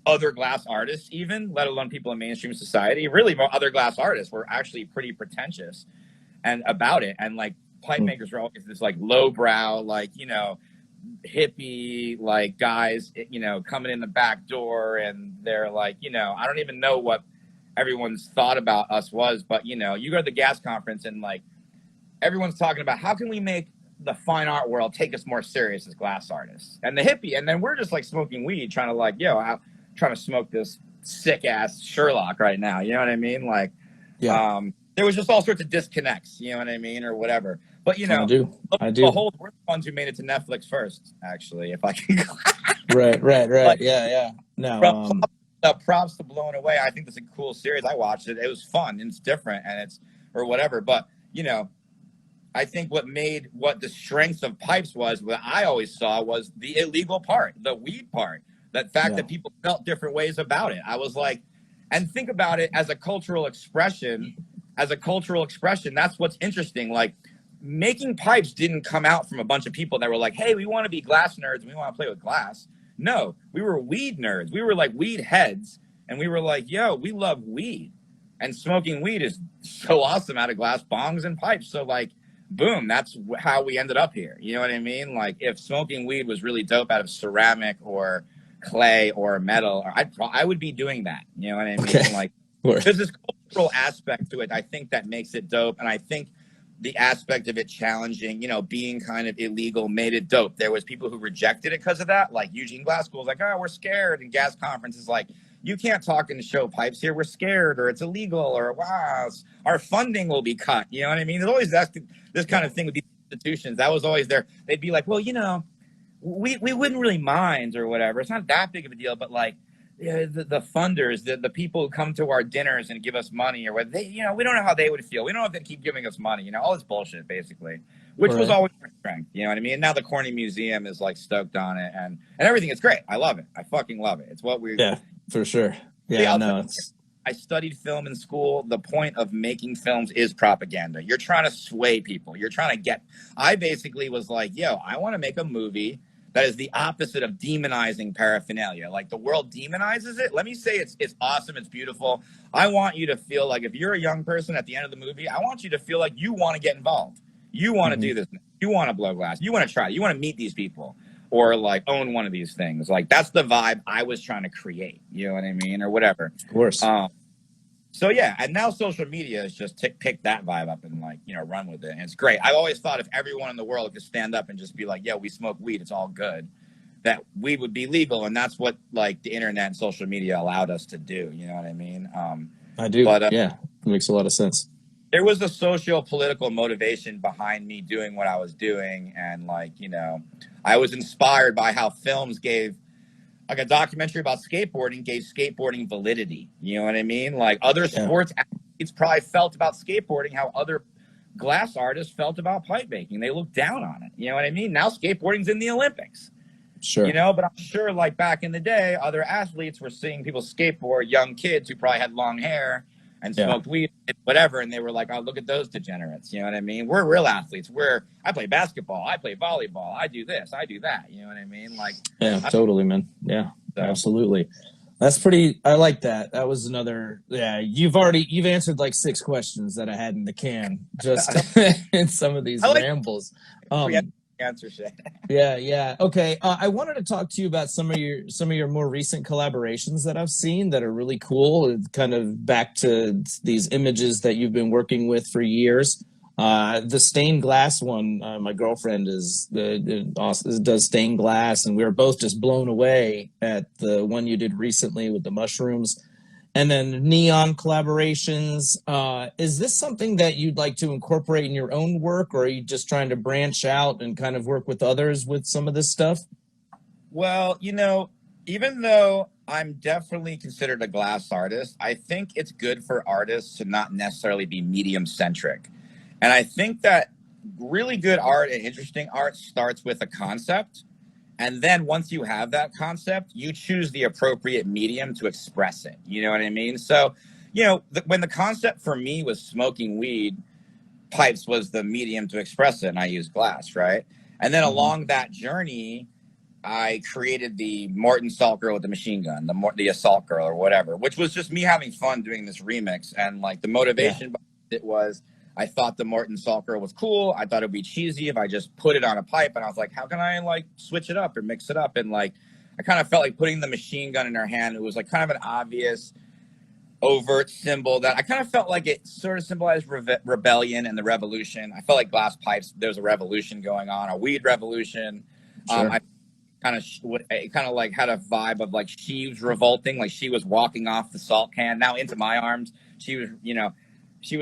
other glass artists, even, let alone people in mainstream society. Really, other glass artists were actually pretty pretentious and about it. And like pipe makers were always this like lowbrow, like, you know, hippie like guys, you know, coming in the back door, and they're like, you know, I don't even know what everyone's thought about us was, but you know, you go to the gas conference and like everyone's talking about how can we make the fine art world take us more serious as glass artists, and the hippie, and then we're just like smoking weed, trying to like, yo, I'm trying to smoke this sick ass Sherlock right now, you know what I mean? Like, Yeah. there was just all sorts of disconnects, you know what I mean, or whatever. But you know, I do. Behold, we're the ones who made it to Netflix first, actually. If I can, Right. like, Yeah, yeah. No, props to Blown Away. I think that's a cool series. I watched it. It was fun and it's different and it's or whatever. But you know, I think what the strength of pipes was, what I always saw was the illegal part, the weed part, that fact that people felt different ways about it. I was like, and think about it as a cultural expression. As a cultural expression, that's what's interesting. Like making pipes didn't come out from a bunch of people that were like, hey, we want to be glass nerds and we want to play with glass. No, we were weed nerds. We were like weed heads. And we were like, yo, we love weed. And smoking weed is so awesome out of glass bongs and pipes. So like, boom, that's how we ended up here. You know what I mean? Like if smoking weed was really dope out of ceramic or clay or metal, I would be doing that. You know what I mean? okay. Like there's this cultural aspect to it. I think that makes it dope. And I think the aspect of it challenging, you know, being kind of illegal made it dope. There was people who rejected it because of that. Like Eugene Glass School was like, oh, we're scared. And gas conferences like, you can't talk and show pipes here. We're scared, or it's illegal, or wow, our funding will be cut. You know what I mean? There's always this kind of thing with these institutions. That was always there. They'd be like, well, you know, we wouldn't really mind or whatever. It's not that big of a deal, but like the funders, the people who come to our dinners and give us money or what they, you know, we don't know how they would feel. We don't know if they keep giving us money, you know, all this bullshit basically, which was always our strength. You know what I mean? And now the Corny Museum is like stoked on it and everything. It's great. I love it. I fucking love it. It's what we, yeah, for sure. Yeah, no, I studied film in school. The point of making films is propaganda. You're trying to sway people. You're trying to get, I basically was like, yo, I want to make a movie that is the opposite of demonizing paraphernalia. Like the world demonizes it. Let me say it's awesome. It's beautiful. I want you to feel like if you're a young person at the end of the movie, I want you to feel like you want to get involved. You want to do this. You want to blow glass. You want to try. You want to meet these people or like own one of these things. Like that's the vibe I was trying to create. You know what I mean? Or whatever. Of course. So yeah, and now social media is just pick that vibe up and like, you know, run with it. And it's great. I've always thought if everyone in the world could stand up and just be like, yeah, we smoke weed, it's all good, that weed would be legal. And that's what like the internet and social media allowed us to do. You know what I mean? I do. But yeah, it makes a lot of sense. There was a socio-political motivation behind me doing what I was doing. And like, you know, I was inspired by how films gave, like a documentary about skateboarding gave skateboarding validity. You know what I mean? Like other sports athletes probably felt about skateboarding how other glass artists felt about pipe making. They looked down on it. You know what I mean? Now skateboarding's in the Olympics. Sure. You know, but I'm sure like back in the day, other athletes were seeing people skateboard, young kids who probably had long hair and smoked weed, whatever, and they were like, "Oh, look at those degenerates." You know what I mean? We're real athletes. I play basketball, I play volleyball, I do this, I do that. You know what I mean? Like, totally, man. Yeah, absolutely. That's pretty. I like that. That was another. Yeah, you've answered like 6 questions that I had in the can just in some of these rambles. Answer shit. Yeah. Okay. I wanted to talk to you about some of your more recent collaborations that I've seen that are really cool. Kind of back to these images that you've been working with for years. The stained glass one, my girlfriend does stained glass, and we were both just blown away at the one you did recently with the mushrooms. and then neon collaborations. Is this something that you'd like to incorporate in your own work, or are you just trying to branch out and kind of work with others with some of this stuff? Well, even though I'm definitely considered a glass artist, I think it's good for artists to not necessarily be medium centric. And I think that really good art and interesting art starts with a concept. And then once you have that concept, you choose the appropriate medium to express it. You know what I mean? So, when the concept for me was smoking weed, pipes was the medium to express it, and I used glass, right? And then Mm-hmm. along that journey, I created the Morton Salt Girl with the machine gun, the Assault Girl or whatever, which was just me having fun doing this remix. And like the Yeah. motivation behind it was I thought the Morton Salt Girl was cool. I thought it'd be cheesy if I just put it on a pipe. And I was like, how can I like switch it up or mix it up? And like, I kind of felt like putting the machine gun in her hand. It was like kind of an obvious, overt symbol that I kind of felt like it sort of symbolized rebellion and the revolution. I felt like glass pipes, there's a revolution going on, a weed revolution. Sure. I kind of like had a vibe of like she was revolting, like she was walking off the salt can now into my arms. She was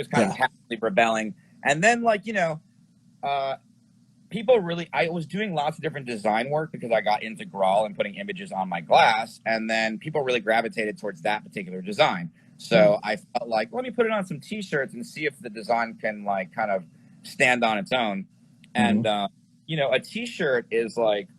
kind of Yeah. casually rebelling. And then uh, people really, I was doing lots of different design work because I got into Grawl and putting images on my glass. And then people really gravitated towards that particular design. So I felt like, let me put it on some t-shirts and see if the design can like kind of stand on its own. Mm-hmm. And, a t-shirt is like,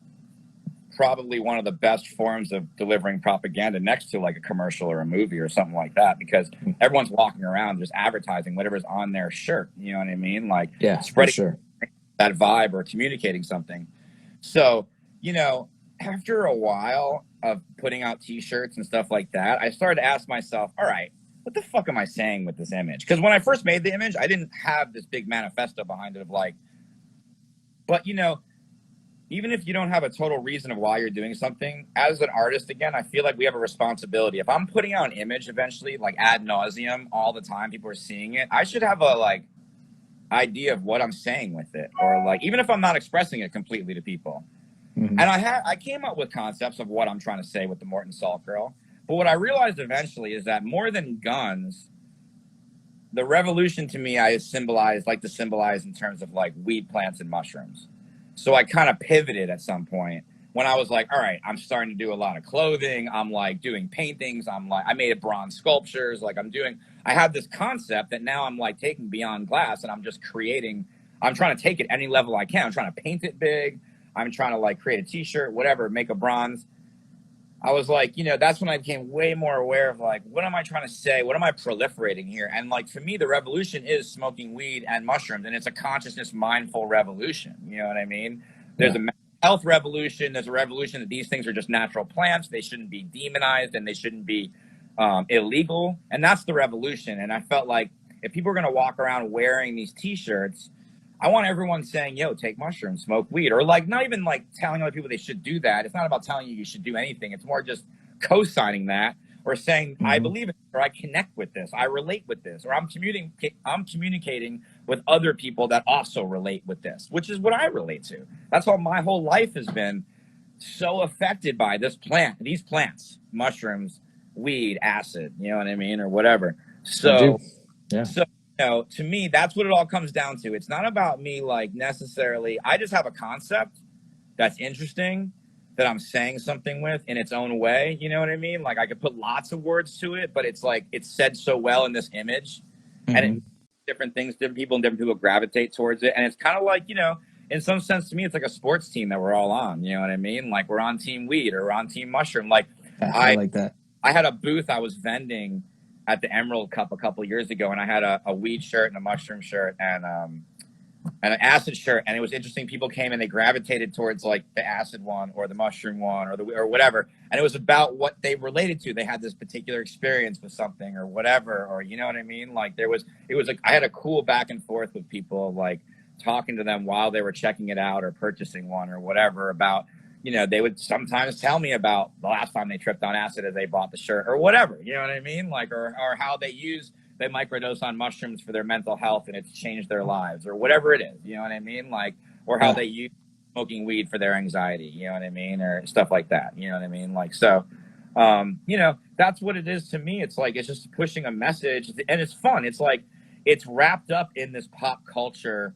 probably one of the best forms of delivering propaganda next to like a commercial or a movie or something like that, because everyone's walking around just advertising whatever's on their shirt. You know what I mean? Like Yeah, for spreading sure. that vibe or communicating something. So, after a while of putting out t-shirts and stuff like that, I started to ask myself, all right, what the fuck am I saying with this image? Because when I first made the image, I didn't have this big manifesto behind it of like, but even if you don't have a total reason of why you're doing something, as an artist, again, I feel like we have a responsibility. If I'm putting out an image eventually, like ad nauseum, all the time, people are seeing it, I should have a like idea of what I'm saying with it, or like even if I'm not expressing it completely to people. Mm-hmm. And I came up with concepts of what I'm trying to say with the Morton Salt Girl. But what I realized eventually is that more than guns, the revolution to me, I like to symbolize in terms of like weed plants and mushrooms. So I kind of pivoted at some point when I was like, all right, I'm starting to do a lot of clothing. I'm like doing paintings. I made bronze sculptures. I have this concept that now I'm like taking beyond glass, and I'm just creating, I'm trying to take it any level I can. I'm trying to paint it big. I'm trying to like create a t-shirt, whatever, make a bronze. I was like, that's when I became way more aware of like, what am I trying to say? What am I proliferating here? And like, for me, the revolution is smoking weed and mushrooms, and it's a consciousness mindful revolution. You know what I mean? There's Yeah. a mental health revolution. There's a revolution that these things are just natural plants. They shouldn't be demonized, and they shouldn't be illegal. And that's the revolution. And I felt like if people are going to walk around wearing these t-shirts, I want everyone saying, yo, take mushrooms, smoke weed, or like not even like telling other people they should do that. It's not about telling you should do anything. It's more just co-signing that, or saying, I Mm-hmm. believe it, or I connect with this, I relate with this, or I'm communicating with other people that also relate with this, which is what I relate to. That's how my whole life has been so affected by these plants, mushrooms, weed, acid, you know what I mean, or whatever. I do. So Yeah. so, to me, that's what it all comes down to. It's not about me, like, necessarily. I just have a concept that's interesting, that I'm saying something with in its own way. You know what I mean? Like, I could put lots of words to it, but it's like, it's said so well in this image, and Mm-hmm. it different things, different people gravitate towards it. And it's kind of like, in some sense to me, it's like a sports team that we're all on. You know what I mean? Like, we're on team weed or we're on team mushroom. Like, I I, like that. I had a booth I was vending at the Emerald Cup a couple years ago, and I had a weed shirt and a mushroom shirt and an acid shirt. And it was interesting. People came and they gravitated towards like the acid one or the mushroom one or whatever. And it was about what they related to. They had this particular experience with something or whatever, or you know what I mean? Like it was like I had a cool back and forth with people, like talking to them while they were checking it out or purchasing one or whatever about, they would sometimes tell me about the last time they tripped on acid as they bought the shirt or whatever, you know what I mean? Like, or how they microdose on mushrooms for their mental health and it's changed their lives or whatever it is, you know what I mean? Like, or how Yeah. they use smoking weed for their anxiety, you know what I mean? Or stuff like that, you know what I mean? Like, so, You know, that's what it is to me. It's like, it's just pushing a message, and it's fun. It's like, it's wrapped up in this pop culture.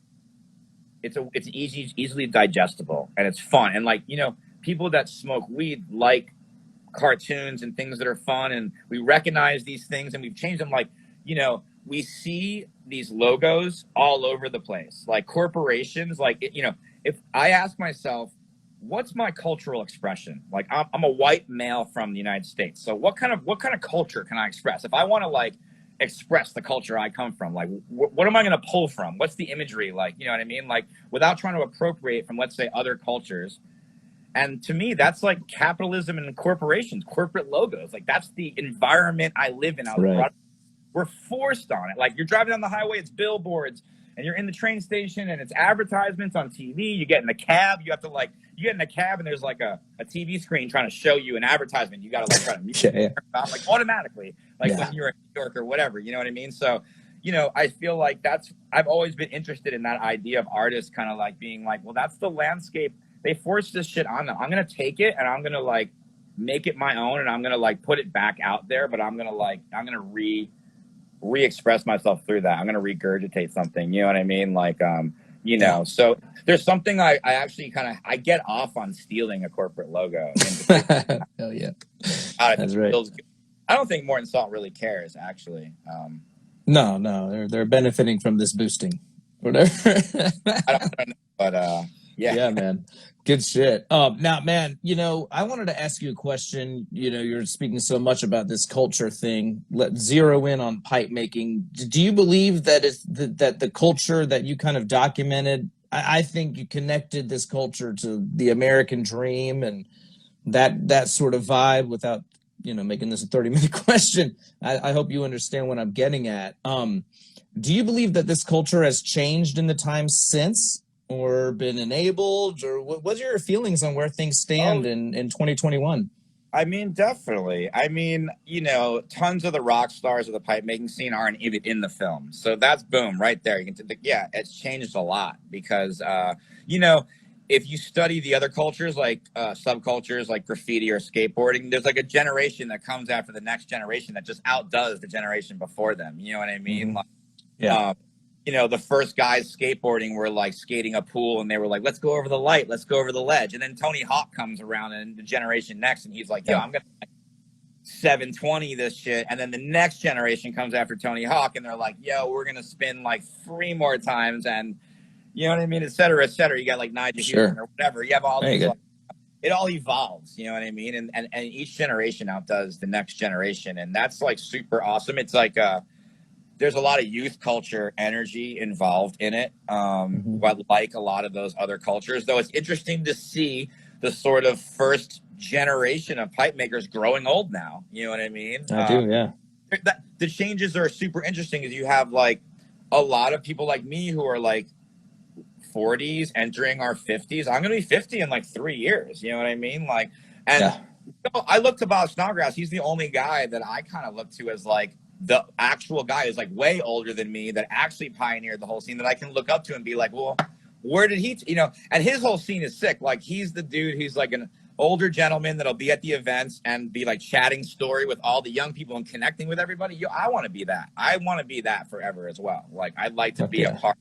It's easily digestible, and it's fun. And like, you know, people that smoke weed like cartoons and things that are fun, and we recognize these things and we've changed them. Like, you know, we see these logos all over the place, like corporations. Like, you know, if I ask myself, what's my cultural expression? Like, I'm a white male from the United States, so what kind of culture can I express? If I want to like express the culture I come from, like what am I going to pull from? What's the imagery? Like, you know what I mean? Like, without trying to appropriate from, let's say, other cultures. And to me, that's like capitalism and corporations, corporate logos. Like, that's the environment I live in. Right. We're forced on it. Like, you're driving down the highway, it's billboards, and you're in the train station and it's advertisements on TV. You get in the cab, you get in the cab and there's like a TV screen trying to show you an advertisement. You got to like try to mute it like automatically, like when you're in New York or whatever, you know what I mean? So, you know, I feel like I've always been interested in that idea of artists kind of like being like, well, that's the landscape. They forced this shit on them. I'm going to take it and I'm going to like make it my own, and I'm going to like put it back out there, but I'm going to re-express myself through that. I'm going to regurgitate something, you know what I mean? Like, you know, so there's something I actually I get off on stealing a corporate logo. Hell yeah. That's right. I don't think Morton Salt really cares, actually. No, they're benefiting from this boosting, whatever. I don't know, but yeah, man. Good shit. Now, man, you know, I wanted to ask you a question. You know, you're speaking so much about this culture thing. Let's zero in on pipe making. Do you believe that that the culture that you kind of documented, I think you connected this culture to the American dream and that sort of vibe without, you know, making this a 30-minute question. I hope you understand what I'm getting at. Do you believe that this culture has changed in the time since, or been enabled, or what's your feelings on where things stand in 2021? I mean, definitely. I mean, you know, tons of the rock stars of the pipe making scene aren't even in the film. So that's boom right there. You can yeah, it's changed a lot because, you know, if you study the other cultures, like subcultures like graffiti or skateboarding, there's like a generation that comes after the next generation that just outdoes the generation before them. You know what I mean? Mm-hmm. Like, yeah. You know, the first guys skateboarding were like skating a pool and they were like, let's go over the light, let's go over the ledge. And then Tony Hawk comes around and the generation next, and he's like, yo, I'm going to 720 this shit. And then the next generation comes after Tony Hawk and they're like, yo, we're going to spin like 3 more times. And you know what I mean? Et cetera, et cetera. You got like Nigel Houston or whatever. You have all these, like, it all evolves, you know what I mean? And each generation outdoes the next generation. And that's like super awesome. It's like, there's a lot of youth culture energy involved in it, but like a lot of those other cultures, though it's interesting to see the sort of first generation of pipe makers growing old now. You know what I mean? I do, yeah. The changes are super interesting because you have like a lot of people like me who are like 40s entering our 50s. I'm going to be 50 in like 3 years. You know what I mean? Like, and you know, I look to Bob Snodgrass. He's the only guy that I kind of look to as like the actual guy who's like way older than me that actually pioneered the whole scene that I can look up to and be like, well, where did he, you know, and his whole scene is sick. Like, he's the dude who's like an older gentleman that'll be at the events and be like chatting story with all the young people and connecting with everybody. I want to be that. I want to be that forever as well. Like, I'd like to be a part,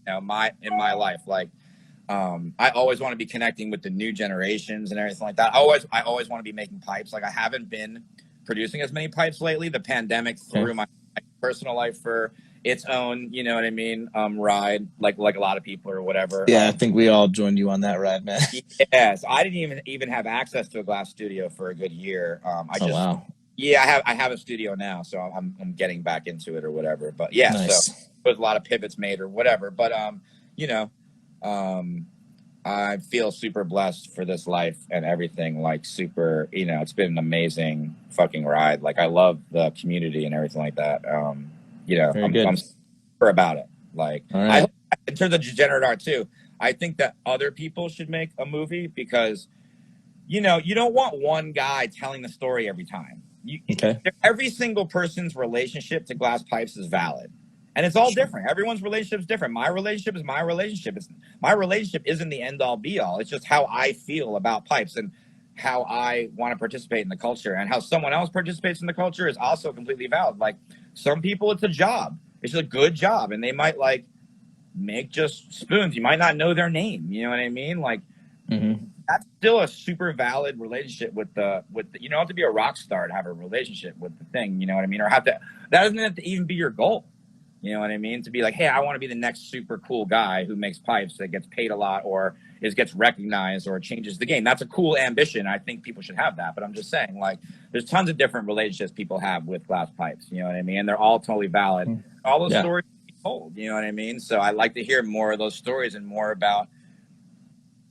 you know, in my life. Like, I always want to be connecting with the new generations and everything like that. I always want to be making pipes. Like, I haven't been producing as many pipes lately. The pandemic threw my personal life for its own, you know what I mean, ride, like a lot of people or whatever. Yeah, I think we all joined you on that ride, man. Yes, I didn't even have access to a glass studio for a good year. I have a studio now, so I'm getting back into it or whatever. But yeah, so there's a lot of pivots made or whatever. But you know, I feel super blessed for this life and everything. Like, super, you know, it's been an amazing fucking ride. Like, I love the community and everything like that. You know, I'm super about it. Like, in terms of degenerate art too, I think that other people should make a movie because, you know, you don't want one guy telling the story every time. Every single person's relationship to glass pipes is valid. And it's all different. Everyone's relationship is different. My relationship is my relationship. My relationship isn't the end all be all. It's just how I feel about pipes. And how I want to participate in the culture, and how someone else participates in the culture is also completely valid. Like some people, it's a job. It's a good job, and they might like make just spoons. You might not know their name. You know what I mean? Like that's still a super valid relationship with the you don't have to be a rock star to have a relationship with the thing. You know what I mean? Or have to that doesn't have to even be your goal. You know what I mean? To be like, hey, I want to be the next super cool guy who makes pipes that gets paid a lot or gets recognized or changes the game. That's a cool ambition. I think people should have that. But I'm just saying, like, there's tons of different relationships people have with glass pipes. You know what I mean? And they're all totally valid. All those stories can be told. You know what I mean? So I like to hear more of those stories and more about,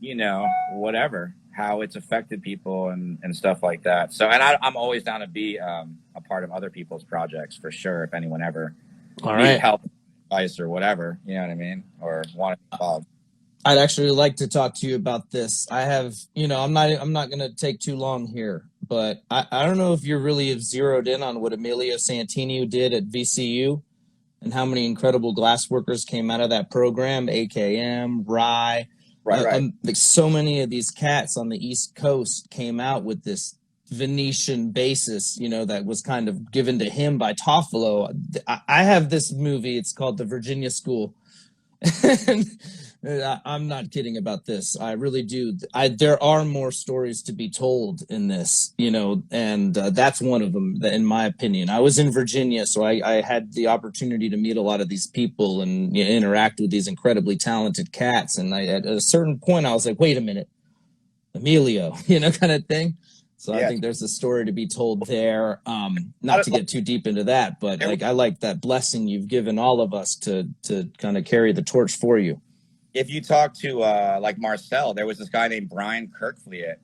you know, whatever, how it's affected people and stuff like that. So, and I'm always down to be a part of other people's projects for sure. If anyone ever needs help, advice, or whatever, you know what I mean, or want to be involved. I'd actually like to talk to you about this. I have, you know, I'm not going to take too long here, but I don't know if you're really zeroed in on what Emilio Santini did at VCU and how many incredible glass workers came out of that program, AKM, Rye. Right. Like so many of these cats on the East Coast came out with this Venetian basis, you know, that was kind of given to him by Toffolo. I have this movie. It's called The Virginia School. I'm not kidding about this. I really do. There are more stories to be told in this, you know, and that's one of them, in my opinion. I was in Virginia, so I had the opportunity to meet a lot of these people and, you know, interact with these incredibly talented cats. And at a certain point, I was like, wait a minute, Emilio, you know, kind of thing. So I think there's a story to be told there. Not to get too deep into that, but like I like that blessing you've given all of us to kind of carry the torch for you. If you talk to like Marcel, there was this guy named Brian Kirkfleet,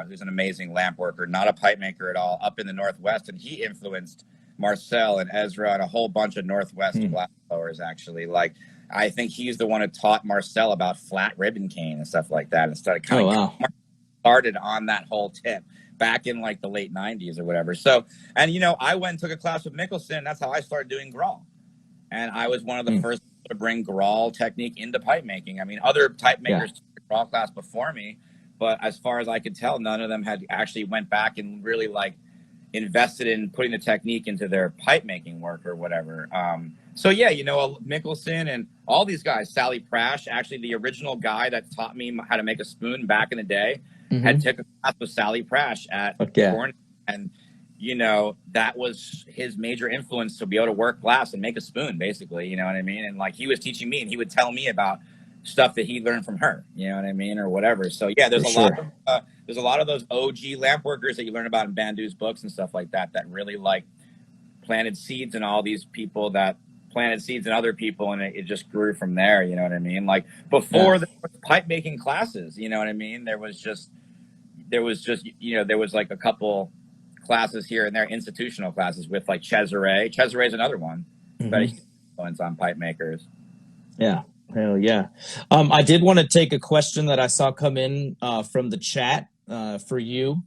who's an amazing lamp worker, not a pipe maker at all, up in the Northwest, and he influenced Marcel and Ezra and a whole bunch of Northwest glass blowers. Actually, like I think he's the one who taught Marcel about flat ribbon cane and stuff like that, and started kind of started on that whole tip back in like the late 90s or whatever. So, and you know, I went and took a class with Mickelson. That's how I started doing Grawl. And I was one of the first to bring Grawl technique into pipe making. I mean, other pipe makers took the Grawl class before me, but as far as I could tell, none of them had actually went back and really like invested in putting the technique into their pipe making work or whatever. So yeah, you know, Mickelson and all these guys, Sally Prash, actually the original guy that taught me how to make a spoon back in the day, had taken a class with Sally Prash at Cornell, and you know that was his major influence to be able to work glass and make a spoon, basically. You know what I mean? And like he was teaching me, and he would tell me about stuff that he learned from her. You know what I mean, or whatever. So yeah, there's a lot of those OG lamp workers that you learn about in Bandu's books and stuff like that that really like planted seeds in all these people that planted seeds in other people, and it just grew from there. You know what I mean? Like before the pipe making classes, you know what I mean? There was just you know, there was like a couple classes here and there, institutional classes with like Cesare. Cesare is another one that influence on pipe makers. Yeah. Hell yeah. I did want to take a question that I saw come in from the chat for you.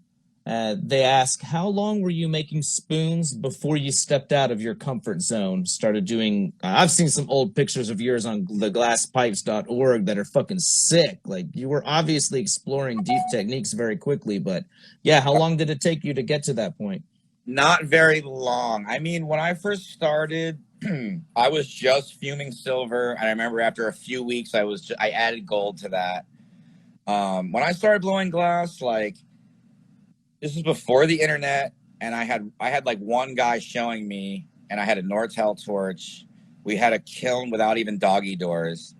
They ask, how long were you making spoons before you stepped out of your comfort zone, started doing, I've seen some old pictures of yours on theglasspipes.org that are fucking sick. Like you were obviously exploring deep techniques very quickly, but yeah, how long did it take you to get to that point? Not very long. I mean, when I first started, I was just fuming silver. And I remember after a few weeks, I added gold to that. When I started blowing glass, like, this was before the internet, and I had like one guy showing me, and I had a Nortel torch. We had a kiln without even doggy doors.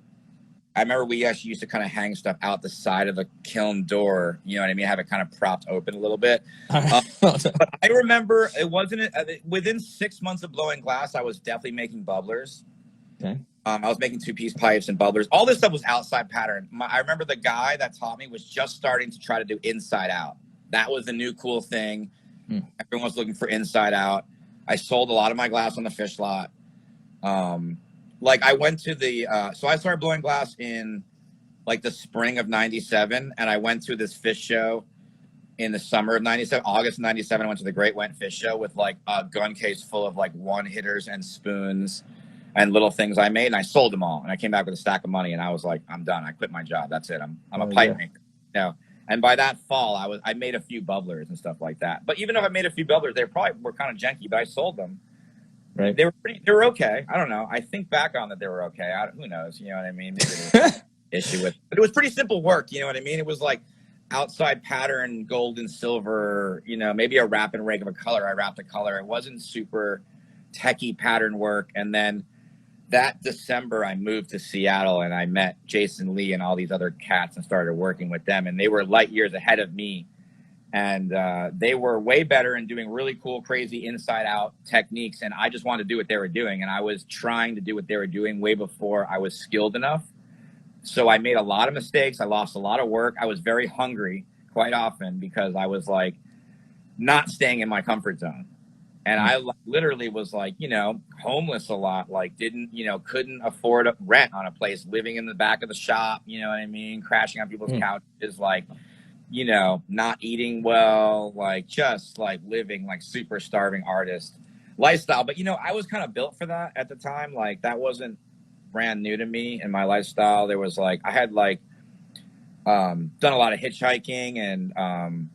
I remember we actually used to kind of hang stuff out the side of the kiln door. You know what I mean? Have it kind of propped open a little bit. But I remember it wasn't within 6 months of blowing glass, I was definitely making bubblers. Okay. I was making 2-piece pipes and bubblers. All this stuff was outside pattern. I remember the guy that taught me was just starting to try to do inside out. That was the new cool thing. Everyone was looking for inside out. I sold a lot of my glass on the fish lot. Like I went to so I started blowing glass in like the spring of 97. And I went to this fish show in the summer of 97, August of 97. I went to the Great Went Fish Show with like a gun case full of like one hitters and spoons and little things I made. And I sold them all. And I came back with a stack of money and I was like, I'm done. I quit my job. That's it. I'm a pipe maker. You know? And by that fall, I made a few bubblers and stuff like that. But even if I made a few bubblers, they probably were kind of janky, but I sold them. Right. They were okay. I don't know. I think back on that, they were okay. Who knows? You know what I mean? Maybe there was an issue with, but it was pretty simple work. You know what I mean? It was like outside pattern, gold and silver. You know, maybe a wrap and rake of a color. I wrapped a color. It wasn't super techie pattern work. And then that December, I moved to Seattle and I met Jason Lee and all these other cats and started working with them. And they were light years ahead of me. And they were way better and doing really cool, crazy inside out techniques. And I just wanted to do what they were doing. And I was trying to do what they were doing way before I was skilled enough. So I made a lot of mistakes. I lost a lot of work. I was very hungry quite often because I was like not staying in my comfort zone. And I literally was like, you know, homeless a lot, like couldn't afford rent on a place, living in the back of the shop, you know what I mean? Crashing on people's couches, like, you know, not eating well, like just like living like super starving artist lifestyle. But, you know, I was kind of built for that at the time. Like that wasn't brand new to me and my lifestyle. There was like, I had like done a lot of hitchhiking and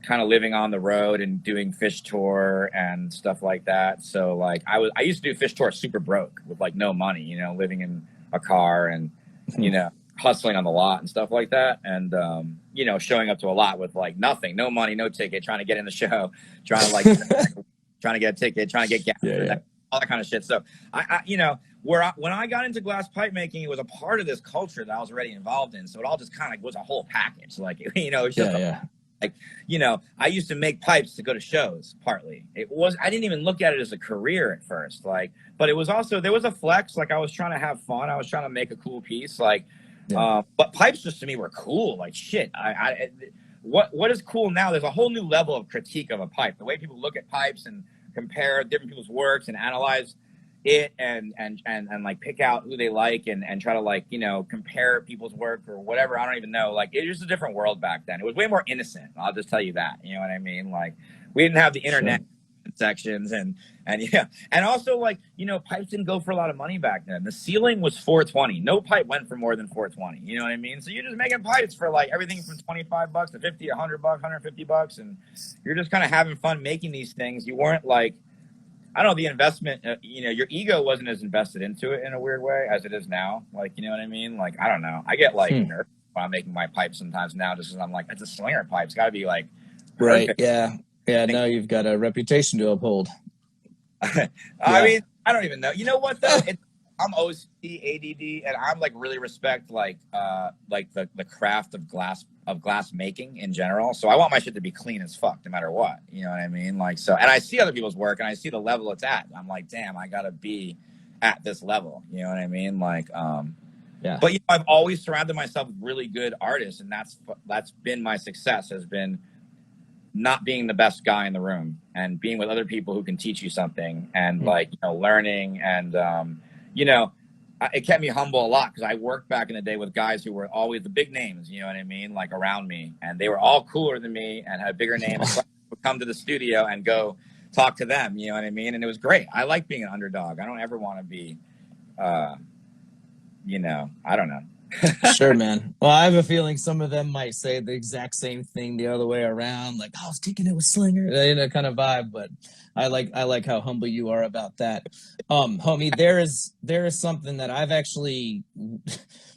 kind of living on the road and doing fish tour and stuff like that. So like I used to do fish tour super broke with like no money, you know, living in a car and, you know, hustling on the lot and stuff like that. And, you know, showing up to a lot with like nothing, no money, no ticket, trying to get in the show, trying to like, trying to get a ticket, trying to get gas, all that kind of shit. So I you know, when I got into glass pipe making, it was a part of this culture that I was already involved in. So it all just kind of was a whole package. Like, you know, it's just like, you know, I used to make pipes to go to shows. Partly I didn't even look at it as a career at first, like, but it was also, there was a flex. Like I was trying to have fun. I was trying to make a cool piece. Like, but pipes just to me were cool. Like shit. What is cool now? There's a whole new level of critique of a pipe. The way people look at pipes and compare different people's works and analyze it and like pick out who they like and try to like, you know, compare people's work or whatever. I don't even know. Like it was a different world back then. It was way more innocent. I'll just tell you that. You know what I mean? Like we didn't have the internet sections and yeah. And also like, you know, pipes didn't go for a lot of money back then. The ceiling was 420. No pipe went for more than 420. You know what I mean? So you're just making pipes for like everything from $25 to 50, $100, $150. And you're just kind of having fun making these things. You weren't like, I don't know, the investment, you know, your ego wasn't as invested into it in a weird way as it is now. Like, you know what I mean? Like, I don't know. I get like nervous when I'm making my pipes sometimes now, just because I'm like, it's a Slinger pipe. It's got to be like perfect. Right. Yeah. Now you've got a reputation to uphold. I mean, I don't even know. You know what though? I'm OCD, ADD, and I'm like really respect like the craft of glass making in general. So I want my shit to be clean as fuck, no matter what. You know what I mean? Like so, and I see other people's work, and I see the level it's at. And I'm like, damn, I gotta be at this level. You know what I mean? Like, But you know, I've always surrounded myself with really good artists, and that's been my success. Has been not being the best guy in the room and being with other people who can teach you something and like, you know, learning and you know, it kept me humble a lot because I worked back in the day with guys who were always the big names, you know what I mean, like around me, and they were all cooler than me and had bigger names. So I would come to the studio and go talk to them, you know what I mean, and it was great. I like being an underdog. I don't ever want to be, you know, I don't know. Sure, man. Well, I have a feeling some of them might say the exact same thing the other way around, like, I was thinking it was Slinger, you know, kind of vibe. But I like how humble you are about that. Homie, there is something that I've actually,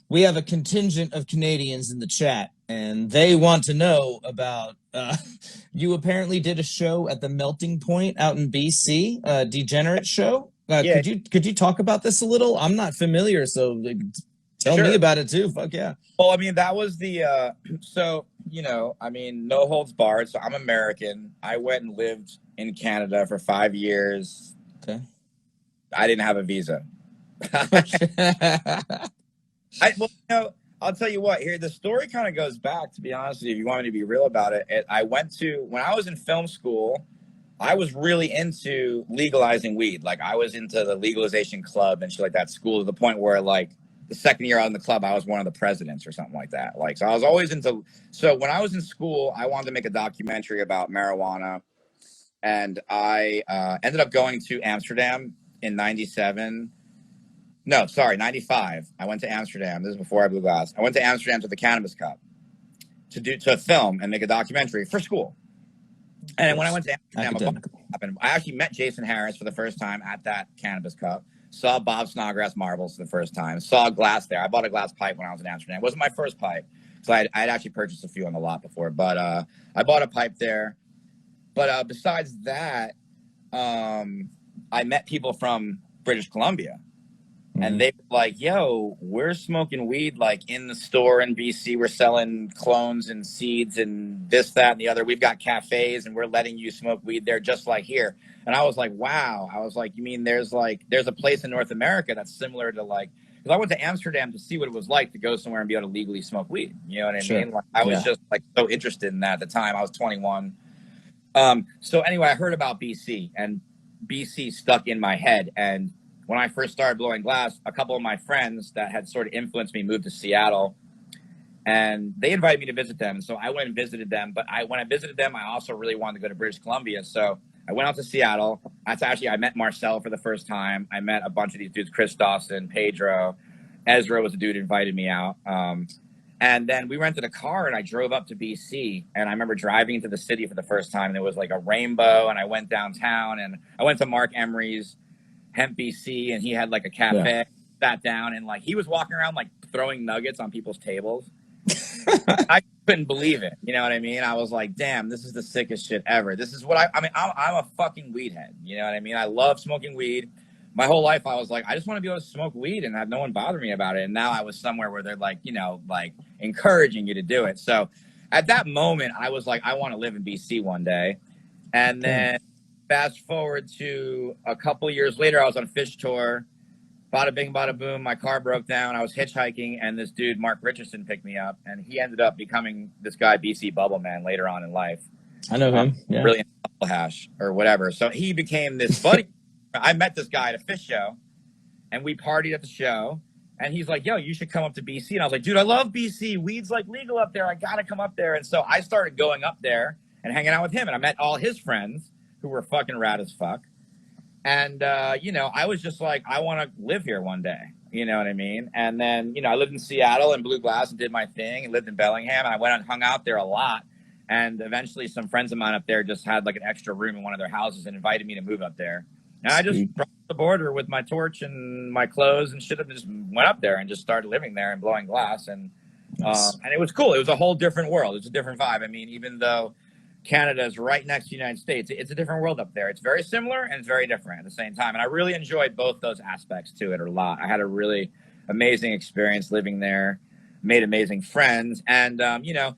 we have a contingent of Canadians in the chat, and they want to know about, you apparently did a show at the Melting Point out in BC, Degenerate show. Could you talk about this a little? I'm not familiar, so tell me about it too. Fuck yeah. Well, I mean, that was the so, you know, I mean, no holds barred. So I'm American. I went and lived in Canada for 5 years. Okay. I didn't have a visa. Well, you know, I'll tell you what, here the story kind of goes back, to be honest with you, if you want me to be real about it. When I was in film school, I was really into legalizing weed. Like I was into the legalization club and shit like that school, to the point where like the second year out in the club, I was one of the presidents or something like that. Like, so I was always into, so when I was in school, I wanted to make a documentary about marijuana. And I ended up going to Amsterdam in 95. I went to Amsterdam. This is before I blew glass. I went to Amsterdam to the Cannabis Cup. to film and make a documentary for school. And when I went to Amsterdam, I actually met Jason Harris for the first time at that Cannabis Cup. Saw Bob Snodgrass marbles for the first time. Saw glass there. I bought a glass pipe when I was in Amsterdam. It wasn't my first pipe, so I'd actually purchased a few on the lot before. But I bought a pipe there. But besides that, I met people from British Columbia. And they were like, yo, we're smoking weed like in the store in BC. We're selling clones and seeds and this, that, and the other. We've got cafes and we're letting you smoke weed there just like here. And I was like, wow. I was like, you mean there's a place in North America that's similar to like, because I went to Amsterdam to see what it was like to go somewhere and be able to legally smoke weed. You know what I mean? Like, I was just like so interested in that at the time. I was 21. So anyway, I heard about BC and BC stuck in my head. And when I first started blowing glass, a couple of my friends that had sort of influenced me moved to Seattle, and they invited me to visit them. And so I went and visited them. But when I visited them, I also really wanted to go to British Columbia. So I went out to Seattle. I met Marcel for the first time. I met a bunch of these dudes, Chris Dawson, Pedro. Ezra was the dude who invited me out. And then we rented a car and I drove up to BC. And I remember driving into the city for the first time. And there was like a rainbow. And I went downtown and I went to Mark Emery's Hemp BC, and he had like a cafe, sat down, and like he was walking around like throwing nuggets on people's tables. I couldn't believe it. You know what I mean? I was like, damn, this is the sickest shit ever. This is what I'm a fucking weed head. You know what I mean? I love smoking weed. My whole life, I was like, I just want to be able to smoke weed and have no one bother me about it. And now I was somewhere where they're like, you know, like encouraging you to do it. So at that moment, I was like, I want to live in BC one day. And then fast forward to a couple years later, I was on a fish tour. Bada bing, bada boom. My car broke down. I was hitchhiking, and this dude, Mark Richardson, picked me up, and he ended up becoming this guy, BC Bubble Man, later on in life. I know him. Yeah. Brilliant bubble hash or whatever. So he became this buddy. I met this guy at a fish show, and we partied at the show. And he's like, yo, you should come up to BC. And I was like, dude, I love BC. Weed's like legal up there. I got to come up there. And so I started going up there and hanging out with him. And I met all his friends who were fucking rad as fuck. And, you know, I was just like, I want to live here one day. You know what I mean? And then, you know, I lived in Seattle and blew glass and did my thing and lived in Bellingham. And I went and hung out there a lot. And eventually some friends of mine up there just had like an extra room in one of their houses and invited me to move up there. And I just crossed the border with my torch and my clothes and shit and just went up there and just started living there and blowing glass. And it was cool. It was a whole different world. It's a different vibe. I mean, even though Canada is right next to the United States, it's a different world up there. It's very similar and it's very different at the same time. And I really enjoyed both those aspects to it a lot. I had a really amazing experience living there, made amazing friends. And, you know,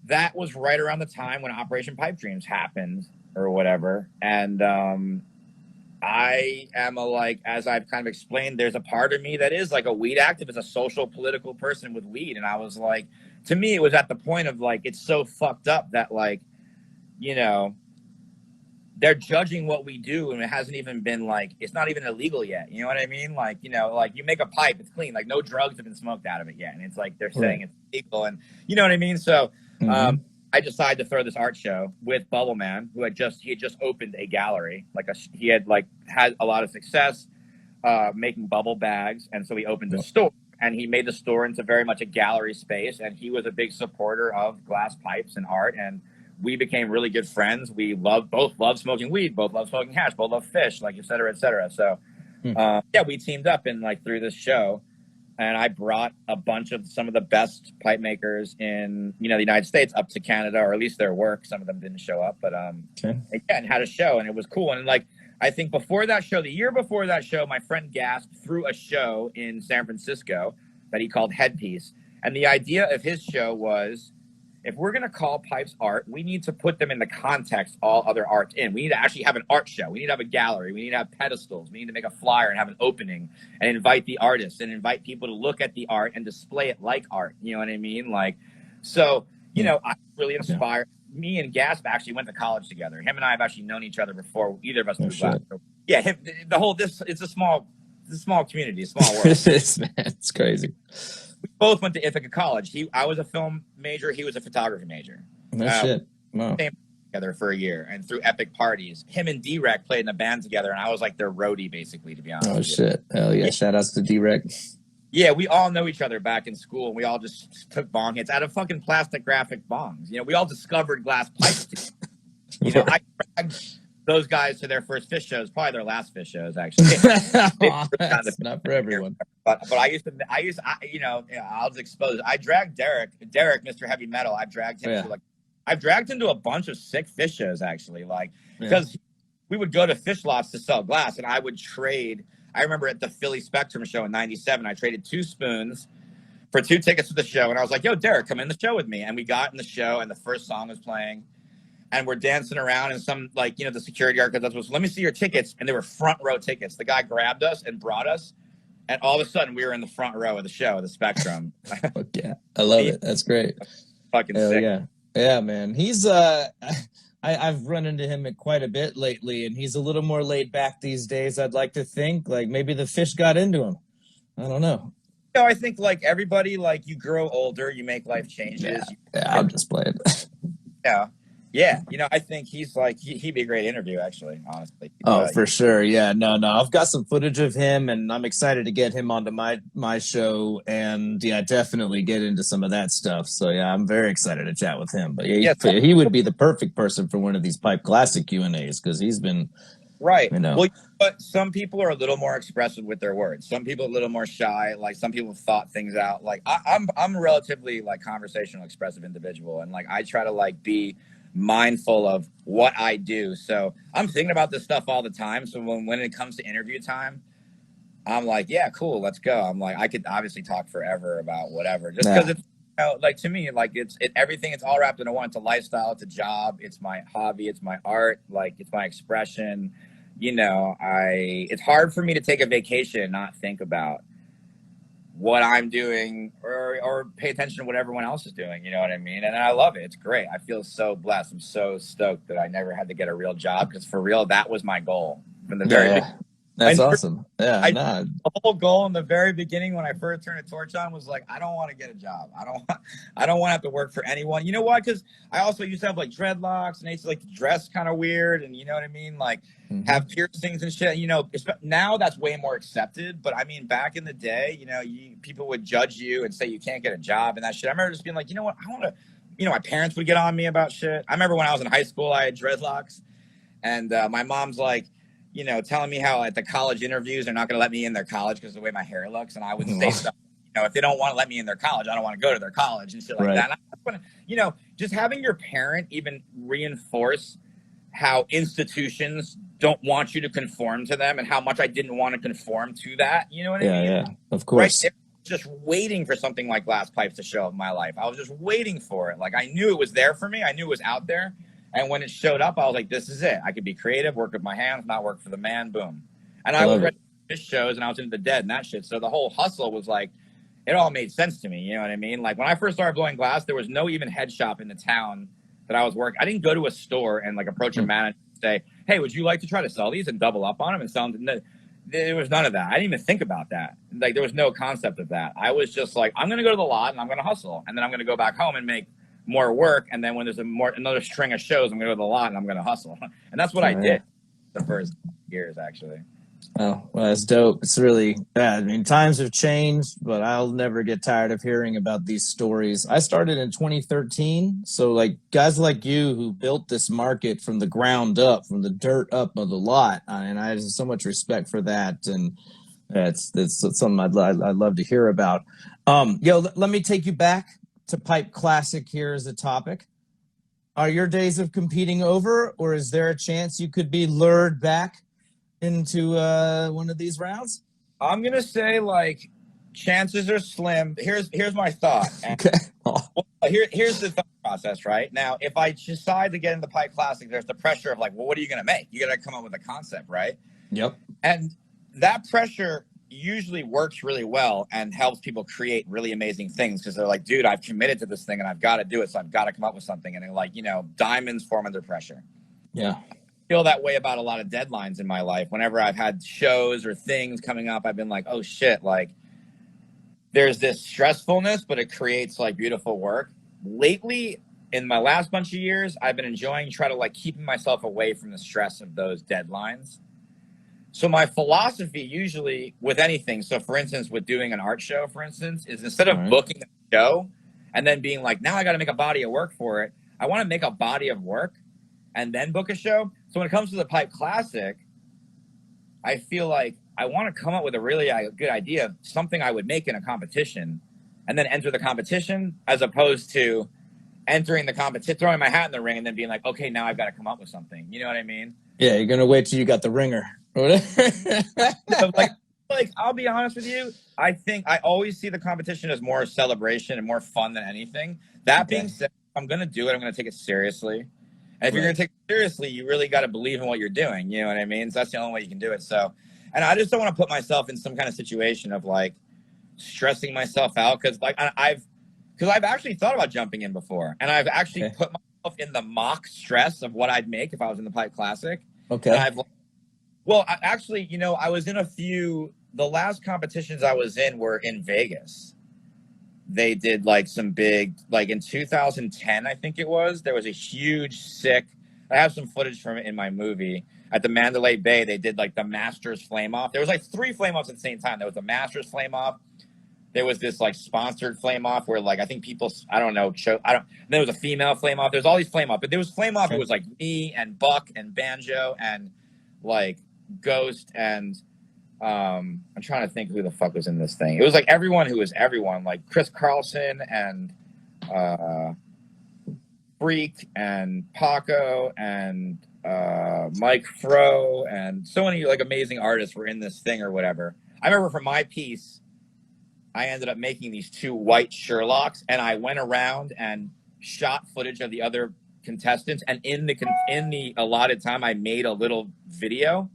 that was right around the time when Operation Pipe Dreams happened or whatever. And I am as I've kind of explained, there's a part of me that is like a weed activist, a social political person with weed. And I was like, to me, it was at the point of like, it's so fucked up that like, you know, they're judging what we do and it hasn't even been like, it's not even illegal yet. You know what I mean? Like, you know, like you make a pipe, it's clean, like no drugs have been smoked out of it yet. And it's like, they're saying it's illegal and you know what I mean? So I decided to throw this art show with Bubble Man, who had just opened a gallery. He had had a lot of success making bubble bags. And so he opened a store and he made the store into very much a gallery space. And he was a big supporter of glass pipes and art. And we became really good friends. We both love smoking weed, both love smoking hash, both love fish, like et cetera, et cetera. So, we teamed up and through this show, and I brought a bunch of some of the best pipe makers in, you know, the United States up to Canada, or at least their work. Some of them didn't show up, but and had a show, and it was cool. And I think before that show, the year before that show, my friend Gasp threw a show in San Francisco that he called Headpiece, and the idea of his show was, if we're going to call pipes art, we need to put them in the context all other art's in. We need to actually have an art show. We need to have a gallery. We need to have pedestals. We need to make a flyer and have an opening and invite the artists and invite people to look at the art and display it like art. You know what I mean? So, you know, I really inspired. Me and Gasp actually went to college together. Him and I have actually known each other before either of us moved out. So, yeah, it's a small community, a small world. It is, man. It's crazy. We both went to Ithaca College. I was a film major. He was a photography major. No shit. Wow. Came together for a year and through epic parties. Him and D-Rec played in a band together, and I was like their roadie, basically, to be honest. Oh, shit. Hell yeah. Shout outs to D-Rec. Yeah, we all know each other back in school, and we all just took bong hits out of fucking plastic graphic bongs. You know, we all discovered glass pipes. You know, I dragged those guys to their first fish shows, probably their last fish shows, actually. That's not for everyone. But you know, I'll just expose it. I dragged Derek, Mr. Heavy Metal. I've dragged him to I've dragged him to a bunch of sick fish shows, actually, like, because we would go to fish lots to sell glass, and I would trade. I remember at the Philly Spectrum show in '97, I traded 2 spoons for 2 tickets to the show, and I was like, "Yo, Derek, come in the show with me." And we got in the show, and the first song was playing, and we're dancing around, and some, like, you know, the security guard goes, "Let me see your tickets," and they were front row tickets. The guy grabbed us and brought us, and all of a sudden we were in the front row of the show, the Spectrum. Fuck yeah, I love it. That's great. Fucking sick. Yeah, man. He's I've run into him quite a bit lately, and he's a little more laid back these days. I'd like to think, like, maybe the fish got into him. I don't know. You know, I think, like, everybody, like, you grow older, you make life changes. Yeah, I'm just playing. Yeah. You know, I think he's like, he'd be a great interview, actually, honestly. For sure. Yeah, no. I've got some footage of him, and I'm excited to get him onto my show, and definitely get into some of that stuff. So yeah, I'm very excited to chat with him. But he would be the perfect person for one of these Pipe Classic Q&As, because he's been right. You know. Well, but some people are a little more expressive with their words. Some people are a little more shy. Like, some people thought things out. Like, I'm a relatively, like, conversational, expressive individual, and, like, I try to, like, be mindful of what I do. So I'm thinking about this stuff all the time. So when it comes to interview time, I'm like, yeah, cool, let's go. I'm like, I could obviously talk forever about whatever, just because it's, you know, like, to me, like, it's everything. It's all wrapped into one. It's a lifestyle. It's a job. It's my hobby. It's my art. Like, it's my expression. You know, it's hard for me to take a vacation and not think about what I'm doing or pay attention to what everyone else is doing. You know what I mean? And I love it. It's great. I feel so blessed. I'm so stoked that I never had to get a real job, because for real, that was my goal from the very beginning. That's awesome. The whole goal in the very beginning when I first turned a torch on was like, I don't want to get a job. I don't want to have to work for anyone. You know why? Because I also used to have, like, dreadlocks, and I used to, like, to dress kind of weird, and you know what I mean? Like, have piercings and shit. You know, now that's way more accepted. But I mean, back in the day, you know, people would judge you and say you can't get a job and that shit. I remember just being like, you know what? I want to, you know, my parents would get on me about shit. I remember when I was in high school, I had dreadlocks, and my mom's like, you know, telling me how at the college interviews, they're not going to let me in their college because of the way my hair looks. And I would say stuff, you know, if they don't want to let me in their college, I don't want to go to their college and shit like that. And I want to, you know, just having your parent even reinforce how institutions don't want you to conform to them, and how much I didn't want to conform to that. You know what I mean? Yeah, of course. Right? Just waiting for something like glass pipes to show up in my life. I was just waiting for it. Like, I knew it was there for me. I knew it was out there. And when it showed up, I was like, this is it. I could be creative, work with my hands, not work for the man. Boom. And I was ready for fish shows, and I was into the dead and that shit. So the whole hustle was like, it all made sense to me. You know what I mean? Like, when I first started blowing glass, there was no even head shop in the town that I was working. I didn't go to a store and, like, approach a manager and say, hey, would you like to try to sell these and double up on them and sell them? There was none of that. I didn't even think about that. Like, there was no concept of that. I was just like, I'm going to go to the lot and I'm going to hustle. And then I'm going to go back home and make more work. And then when there's another string of shows, I'm going to go to the lot and I'm going to hustle. And that's what I did the first years, actually. Oh, well, that's dope. It's really bad. I mean, times have changed, but I'll never get tired of hearing about these stories. I started in 2013. So, like, guys like you who built this market from the ground up, from the dirt up of the lot. And I have so much respect for that. And it's something I'd love to hear about. Let me take you back to Pipe Classic here as a topic. Are your days of competing over, or is there a chance you could be lured back into one of these rounds? I'm gonna say, like, chances are slim. Here's my thought. Okay. Here's the thought process. Right now, if I decide to get into the Pipe Classic, there's the pressure of, like, well, what are you gonna make? You gotta come up with a concept, right? Yep. And that pressure usually works really well and helps people create really amazing things, because they're like, dude, I've committed to this thing and I've got to do it, so I've got to come up with something. And they're like, you know, diamonds form under pressure. Yeah. Feel that way about a lot of deadlines in my life. Whenever I've had shows or things coming up, I've been like, oh shit, like, there's this stressfulness, but it creates, like, beautiful work. Lately, in my last bunch of years, I've been enjoying trying to, like, keeping myself away from the stress of those deadlines. So my philosophy usually with anything, so for instance, with doing an art show, for instance, is instead of booking a show and then being like, now I got to make a body of work for it, I want to make a body of work and then book a show. So when it comes to the Pipe Classic, I feel like I want to come up with a really good idea, something I would make in a competition and then enter the competition, as opposed to entering the competition, throwing my hat in the ring and then being like, okay, now I've got to come up with something. You know what I mean? Yeah, you're going to wait till you got the ringer. like, I'll be honest with you. I think I always see the competition as more celebration and more fun than anything. That being said, if I'm going to do it, I'm going to take it seriously. And if you're going to take it seriously, you really got to believe in what you're doing. You know what I mean? So that's the only way you can do it. So, and I just don't want to put myself in some kind of situation of like stressing myself out. Cause like I've actually thought about jumping in before, and I've actually put myself in the mock stress of what I'd make if I was in the Pipe Classic. Okay. And actually, you know, I was in the last competitions I was in were in Vegas. They did like some big, like in 2010, I think it was, there was a huge sick, I have some footage from it in my movie. At the Mandalay Bay, they did like the Masters Flame Off. There was like 3 flame offs at the same time. There was the Masters Flame Off. There was this like sponsored flame off where like I think people, I don't know, there was a female flame off. There's all these flame off, but there was flame off. It was like me and Buck and Banjo and like Ghost and I'm trying to think who the fuck was in this thing. It was like everyone who was everyone, like Chris Carlson and Freak and Paco and Mike Fro and so many like amazing artists were in this thing or whatever. I remember for my piece, I ended up making these 2 white Sherlocks, and I went around and shot footage of the other contestants. And in the allotted time, I made a little video,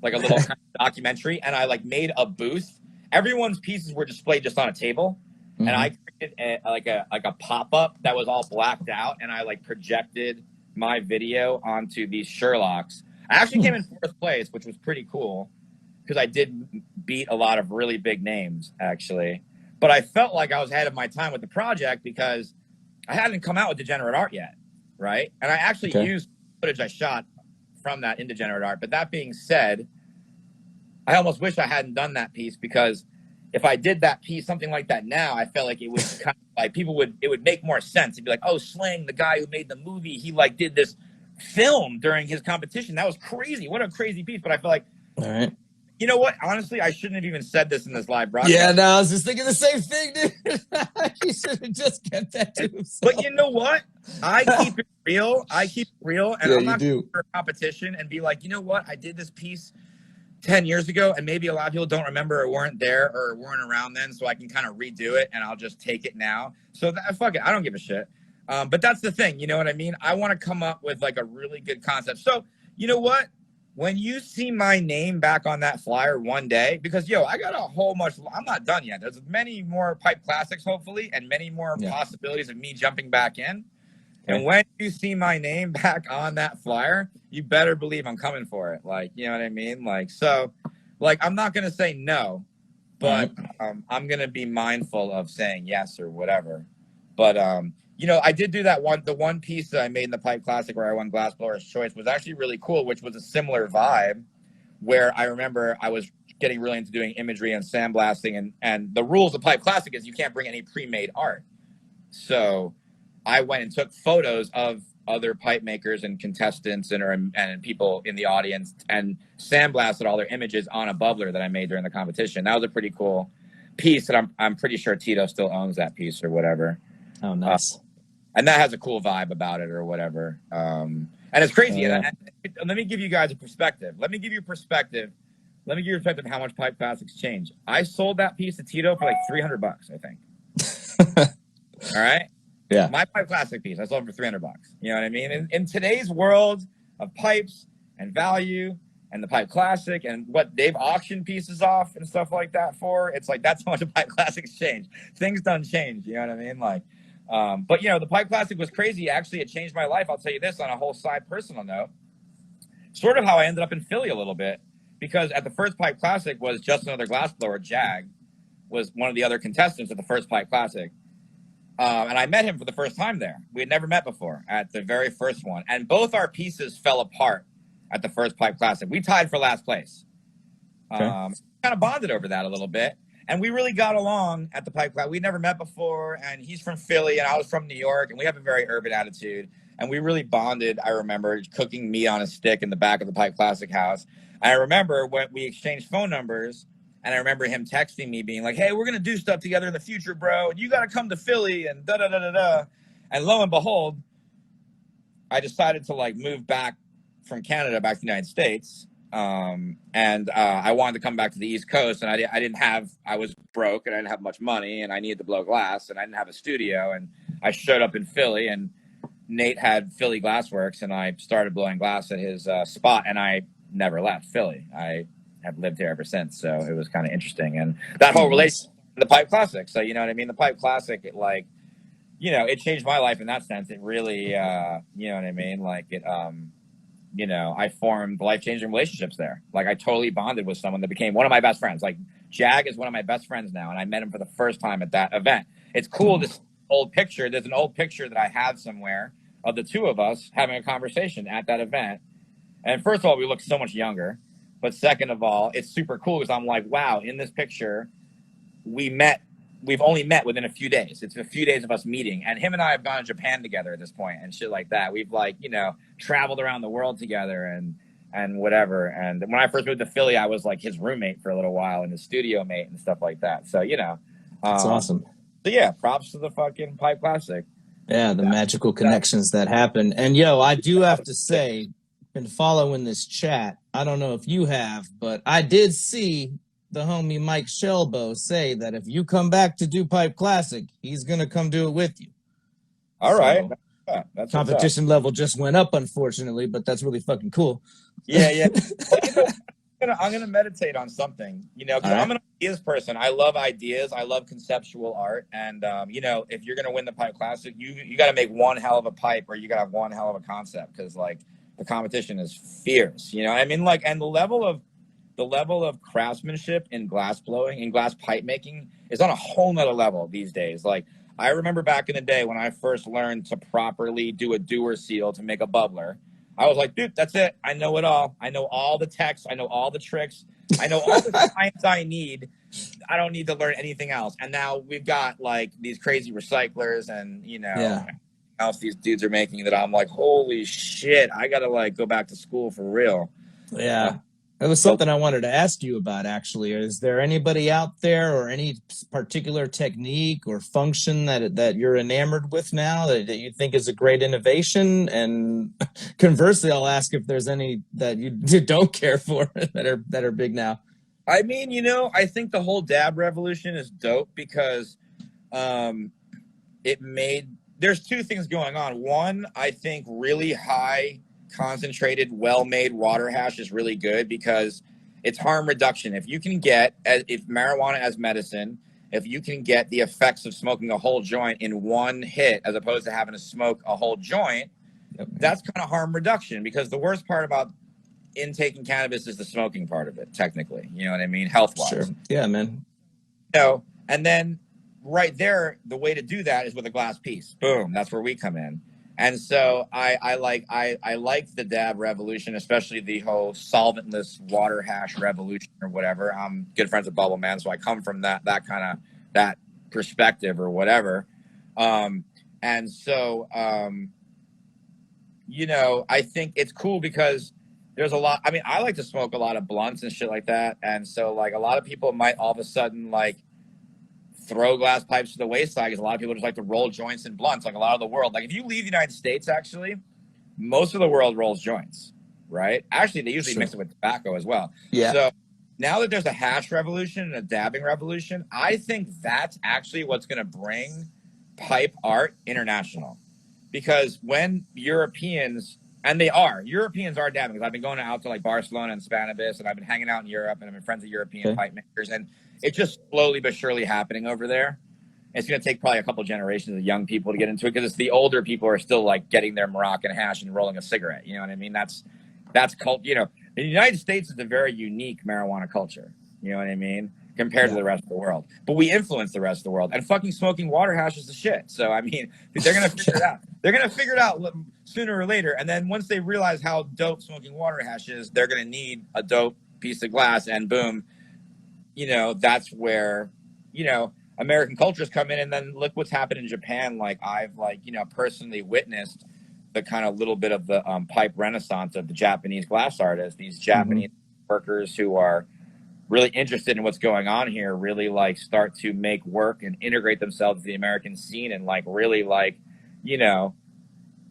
like a little kind of documentary, and I like made a booth. Everyone's pieces were displayed just on a table, and I created a pop-up that was all blacked out, and I like projected my video onto these Sherlocks. I actually came in 4th place, which was pretty cool, because I did beat a lot of really big names, actually. But I felt like I was ahead of my time with the project because I hadn't come out with Degenerate Art yet, right? And I actually used footage I shot from that in Degenerate Art. But that being said, I almost wish I hadn't done that piece, because if I did that piece, something like that now, I felt like it would kind of like it would make more sense. It'd be like, oh, Sling, the guy who made the movie, he like did this film during his competition. That was crazy. What a crazy piece. But I feel like, all right. You know what? Honestly, I shouldn't have even said this in this live broadcast. Yeah, no, I was just thinking the same thing, dude. He should have just kept that to himself. But you know what? I keep it real. And I'm not going to for a competition and be like, you know what? I did this piece 10 years ago, and maybe a lot of people don't remember or weren't there or weren't around then, so I can kind of redo it, and I'll just take it now. So fuck it. I don't give a shit. But that's the thing. You know what I mean? I want to come up with like a really good concept. So you know what? When you see my name back on that flyer one day, because, I got a whole much, I'm not done yet. There's many more Pipe Classics, hopefully, and many more possibilities of me jumping back in. And when you see my name back on that flyer, you better believe I'm coming for it. Like, you know what I mean? Like, so, like, I'm not going to say no, but I'm going to be mindful of saying yes or whatever. But, I did do the one piece that I made in the Pipe Classic where I won Glassblower's Choice was actually really cool, which was a similar vibe, where I remember I was getting really into doing imagery and sandblasting, and the rules of Pipe Classic is you can't bring any pre-made art. So I went and took photos of other pipe makers and contestants and people in the audience and sandblasted all their images on a bubbler that I made during the competition. That was a pretty cool piece that I'm pretty sure Tito still owns that piece or whatever. Oh, nice. And that has a cool vibe about it or whatever. And it's crazy. And let me give you guys a perspective. Let me give you perspective of how much Pipe Classics changed. I sold that piece to Tito for like $300, I think. All right? Yeah. My Pipe Classic piece, I sold for $300. You know what I mean? In today's world of pipes and value and the Pipe Classic and what they've auctioned pieces off and stuff like that for, it's like that's how much a Pipe Classics changed. Things done change, you know what I mean? Like, but the Pipe Classic was crazy. Actually, it changed my life. I'll tell you this on a whole side personal note. Sort of how I ended up in Philly a little bit, because at the first Pipe Classic was just another glassblower. Jag was one of the other contestants at the first Pipe Classic. And I met him for the first time there. We had never met before at the very first one. And both our pieces fell apart at the first Pipe Classic. We tied for last place. Okay. Kind of bonded over that a little bit. And we really got along at the Pipe Classic. We'd never met before, and he's from Philly, and I was from New York, and we have a very urban attitude. And we really bonded. I remember cooking meat on a stick in the back of the Pipe Classic house. And I remember when we exchanged phone numbers, and I remember him texting me being like, hey, we're going to do stuff together in the future, bro. And you got to come to Philly and da-da-da-da-da. And lo and behold, I decided to like move back from Canada back to the United States. I wanted to come back to the East Coast, and I was broke and I didn't have much money, and I needed to blow glass, and I didn't have a studio. And I showed up in Philly, and Nate had Philly Glassworks, and I started blowing glass at his spot, and I never left Philly. I have lived here ever since, so it was kind of interesting. And that whole relationship to the Pipe Classic. So, you know what I mean? The Pipe Classic, it like, you know, it changed my life in that sense. It really, you know what I mean? Like it, you know, I formed life-changing relationships there. Like I totally bonded with someone that became one of my best friends. Like Jag is one of my best friends now, and I met him for the first time at that event. It's cool, this old picture. There's an old picture that I have somewhere of the two of us having a conversation at that event. And first of all, we look so much younger. But second of all, it's super cool because I'm like, wow, in this picture, we've only met within a few days. It's a few days of us meeting. And him and I have gone to Japan together at this point and shit like that. We've like, you know, traveled around the world together and whatever. And when I first moved to Philly, I was like his roommate for a little while and his studio mate and stuff like that. So, you know. That's awesome. So yeah, props to the fucking Pipe Classic. Yeah, the magical connections that happen. And yo, I do have to say, been following this chat. I don't know if you have, but I did see the homie Mike Shelbo say that if you come back to do Pipe Classic, he's gonna come do it with you. All right. Yeah, that's competition level just went up, unfortunately, but that's really fucking cool. Yeah, yeah. Well, you know, I'm gonna meditate on something, you know, because I'm an ideas person. I love ideas. I love conceptual art, and you know, if you're gonna win the Pipe Classic, you got to make one hell of a pipe, or you got to have one hell of a concept, because like the competition is fierce. You know what I mean? Like, and the level of craftsmanship in glass blowing and glass pipe making is on a whole nother level these days. Like, I remember back in the day when I first learned to properly do a Dewar seal to make a bubbler. I was like, dude, that's it. I know it all. I know all the texts. I know all the tricks. I know all the science I need. I don't need to learn anything else. And now we've got like these crazy recyclers and, you know, else these dudes are making that I'm like, holy shit, I got to like go back to school for real. Yeah. It was something I wanted to ask you about, actually. Is there anybody out there or any particular technique or function that you're enamored with now that you think is a great innovation? And conversely, I'll ask if there's any that you don't care for that are big now. I mean, you know, I think the whole dab revolution is dope because there's two things going on. One, I think really high concentrated, well-made water hash is really good because it's harm reduction. If you can get, if marijuana as medicine, if you can get the effects of smoking a whole joint in one hit as opposed to having to smoke a whole joint, that's kind of harm reduction, because the worst part about intaking cannabis is the smoking part of it, technically. You know what I mean? Health-wise. Sure. Yeah, man. You know, and then right there, the way to do that is with a glass piece. Boom. That's where we come in. And so I like the dab revolution, especially the whole solventless water hash revolution or whatever. I'm good friends with Bubble Man, so I come from that kind of that perspective or whatever. And so you know, I think it's cool because there's a lot. I mean, I like to smoke a lot of blunts and shit like that, and so like a lot of people might all of a sudden like throw glass pipes to the wayside, because a lot of people just like to roll joints and blunts. Like a lot of the world, like if you leave the United States, actually, most of the world rolls joints, right? Actually, they usually mix it with tobacco as well. Yeah. So now that there's a hash revolution and a dabbing revolution, I think that's actually what's going to bring pipe art international. Because when Europeans are dabbing, because I've been going out to like Barcelona and Spanibus, and I've been hanging out in Europe, and I've been friends with European pipe makers, and it's just slowly but surely happening over there. It's going to take probably a couple generations of young people to get into it, because it's the older people are still like getting their Moroccan hash and rolling a cigarette. You know what I mean? That's cult. You know, the United States is a very unique marijuana culture. You know what I mean? Compared to the rest of the world. But we influence the rest of the world. And fucking smoking water hash is the shit. So, I mean, they're going to figure it out. They're going to figure it out sooner or later. And then once they realize how dope smoking water hash is, they're going to need a dope piece of glass, and boom, you know, that's where, you know, American cultures come in. And then look what's happened in Japan. Like I've like, you know, personally witnessed the kind of little bit of the pipe renaissance of the Japanese glass artists, these Japanese workers who are really interested in what's going on here, really like start to make work and integrate themselves to the American scene and like really like, you know,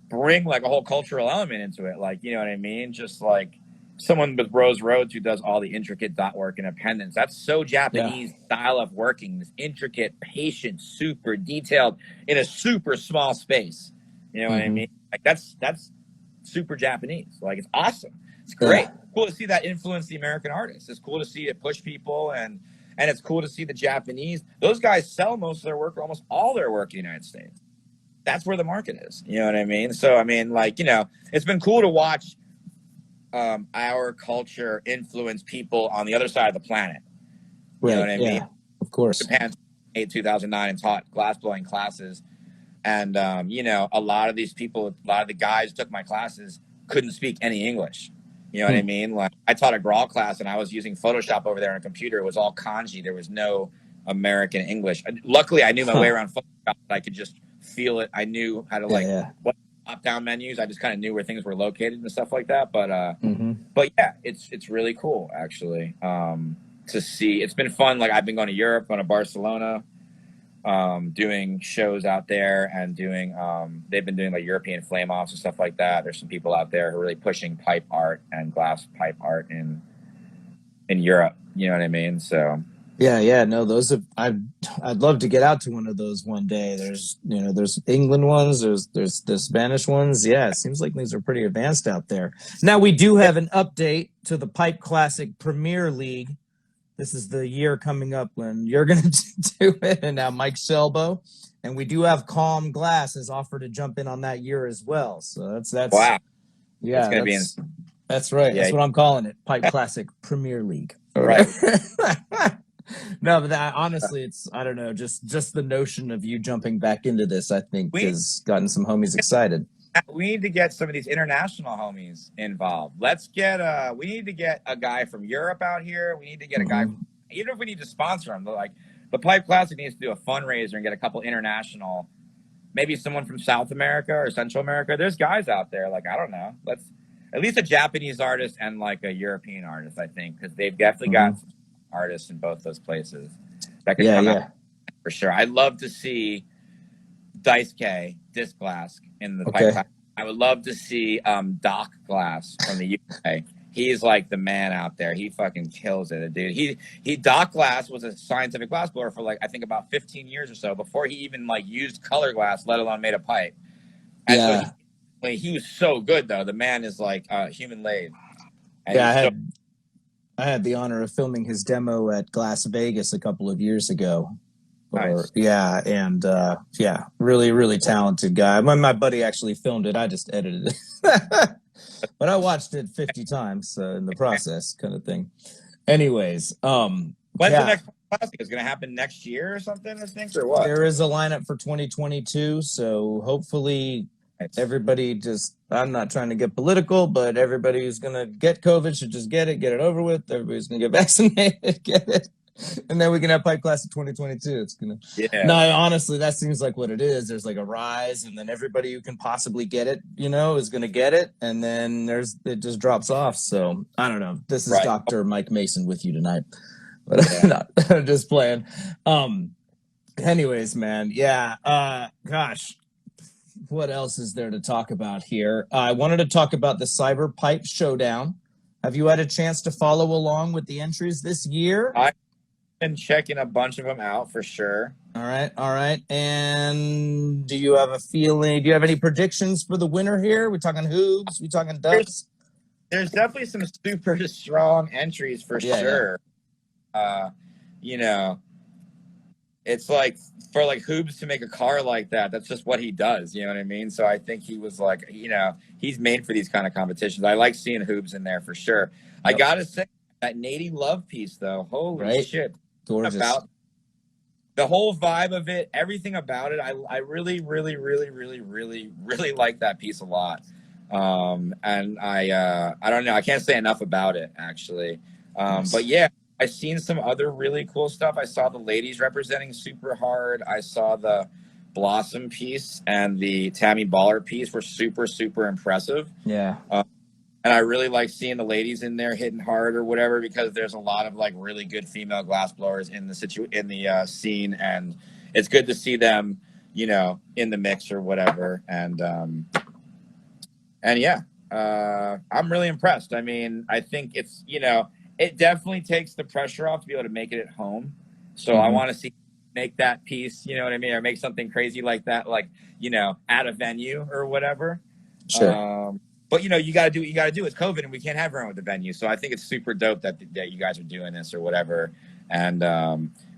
bring like a whole cultural element into it. Like, you know what I mean? Just like someone with Rose Rhodes who does all the intricate dot work and pendants. That's so Japanese style of working, this intricate, patient, super detailed in a super small space. You know what I mean? Like that's super Japanese. Like it's awesome. It's great. Cool to see that influence the American artists. It's cool to see it push people, and it's cool to see the Japanese. Those guys sell most of their work, or almost all their work, in the United States. That's where the market is. You know what I mean? So I mean, like, you know, it's been cool to watch our culture influence people on the other side of the planet. You know what I mean? Of course. Japan, 2009, and taught glass blowing classes. And, you know, a lot of these people, a lot of the guys who took my classes couldn't speak any English. You know what I mean? Like I taught a Grawl class and I was using Photoshop over there on a computer. It was all kanji. There was no American English. Luckily, I knew my way around Photoshop. I could just feel it. I knew how to what top-down menus. I just kind of knew where things were located and stuff like that. But yeah, it's really cool actually to see. It's been fun. Like I've been going to Europe, going to Barcelona, doing shows out there, and doing they've been doing like European flame offs and stuff like that. There's some people out there who are really pushing pipe art and glass pipe art in Europe. You know what I mean? So no, those have I'd love to get out to one of those one day. There's, you know, there's England ones, there's the Spanish ones. Yeah, it seems like things are pretty advanced out there. Now we do have an update to the Pipe Classic Premier League. This is the year coming up when you're going to do it, and now Mike Shelbo, and we do have Calm Glass has offered to jump in on that year as well. So that's wow, yeah, that's right. Yeah, that's what I'm calling it, Pipe Classic Premier League. Right. No, but honestly, it's, I don't know, just the notion of you jumping back into this, I think, has gotten some homies excited. We need to get some of these international homies involved. We need to get a guy from Europe out here. We need to get a guy, even if we need to sponsor him, like the Pipe Classic needs to do a fundraiser and get a couple international, maybe someone from South America or Central America. There's guys out there, like, I don't know, let's at least a Japanese artist and like a European artist, I think, because they've definitely got artists in both those places that could come out for sure. I'd love to see Dice K, Disc Glass in the Pipe Classic. I would love to see Doc Glass from the UK. He's like the man out there. He fucking kills it, dude. Doc Glass was a scientific glass blower for like I think about 15 years or so before he even like used color glass, let alone made a pipe. And so he was so good though. The man is like human lathe. And I had the honor of filming his demo at Glass Vegas a couple of years ago. Nice. Really, really talented guy. My buddy actually filmed it. I just edited it. But I watched it 50 times in the process, kind of thing. Anyways, when's the next classic? Is it going to happen next year or something, I think, or what? There is a lineup for 2022, so hopefully everybody I'm not trying to get political, but everybody who's going to get COVID should just get it over with. Everybody's going to get vaccinated, get it. And then we can have Pipe Classic 2022. It's gonna. Yeah. No, honestly, that seems like what it is. There's like a rise, and then everybody who can possibly get it, you know, is gonna get it, and then it just drops off. So I don't know. This is Dr. Mike Mason with you tonight, but I'm just playing. Anyways, man, gosh, what else is there to talk about here? I wanted to talk about the Cyber Pipe Showdown. Have you had a chance to follow along with the entries this year? Been checking a bunch of them out for sure. All right. And do you have a feeling? Do you have any predictions for the winner here? We talking hoobs? We talking ducks? There's definitely some super strong entries for sure. You know, it's like for like hoobs to make a car like that. That's just what he does. You know what I mean? So I think he was like, you know, he's made for these kind of competitions. I like seeing hoobs in there for sure. Yep. I gotta say that Nady Love piece though. Holy shit. Gorgeous. About the whole vibe of it, everything about it, I really, really, really, really, really, really like that piece a lot. And I don't know, I can't say enough about it actually. But Nice. yeah, I've seen some other really cool stuff. I saw the ladies representing super hard. I saw the Blossom piece and the Tammy Baller piece were super, super impressive. Yeah. And I really like seeing the ladies in there hitting hard or whatever, because there's a lot of like really good female glass blowers in the scene, and it's good to see them, in the mix or whatever. And yeah, I'm really impressed. I mean, I think it definitely takes the pressure off to be able to make it at home. So I Hmm. want to see make that piece, you know what I mean, or make something crazy like that, like at a venue or whatever. Sure. Um, but you got to do what you got to do. It's COVID, and we can't have everyone at the venue. So I think it's super dope that you guys are doing this or whatever, and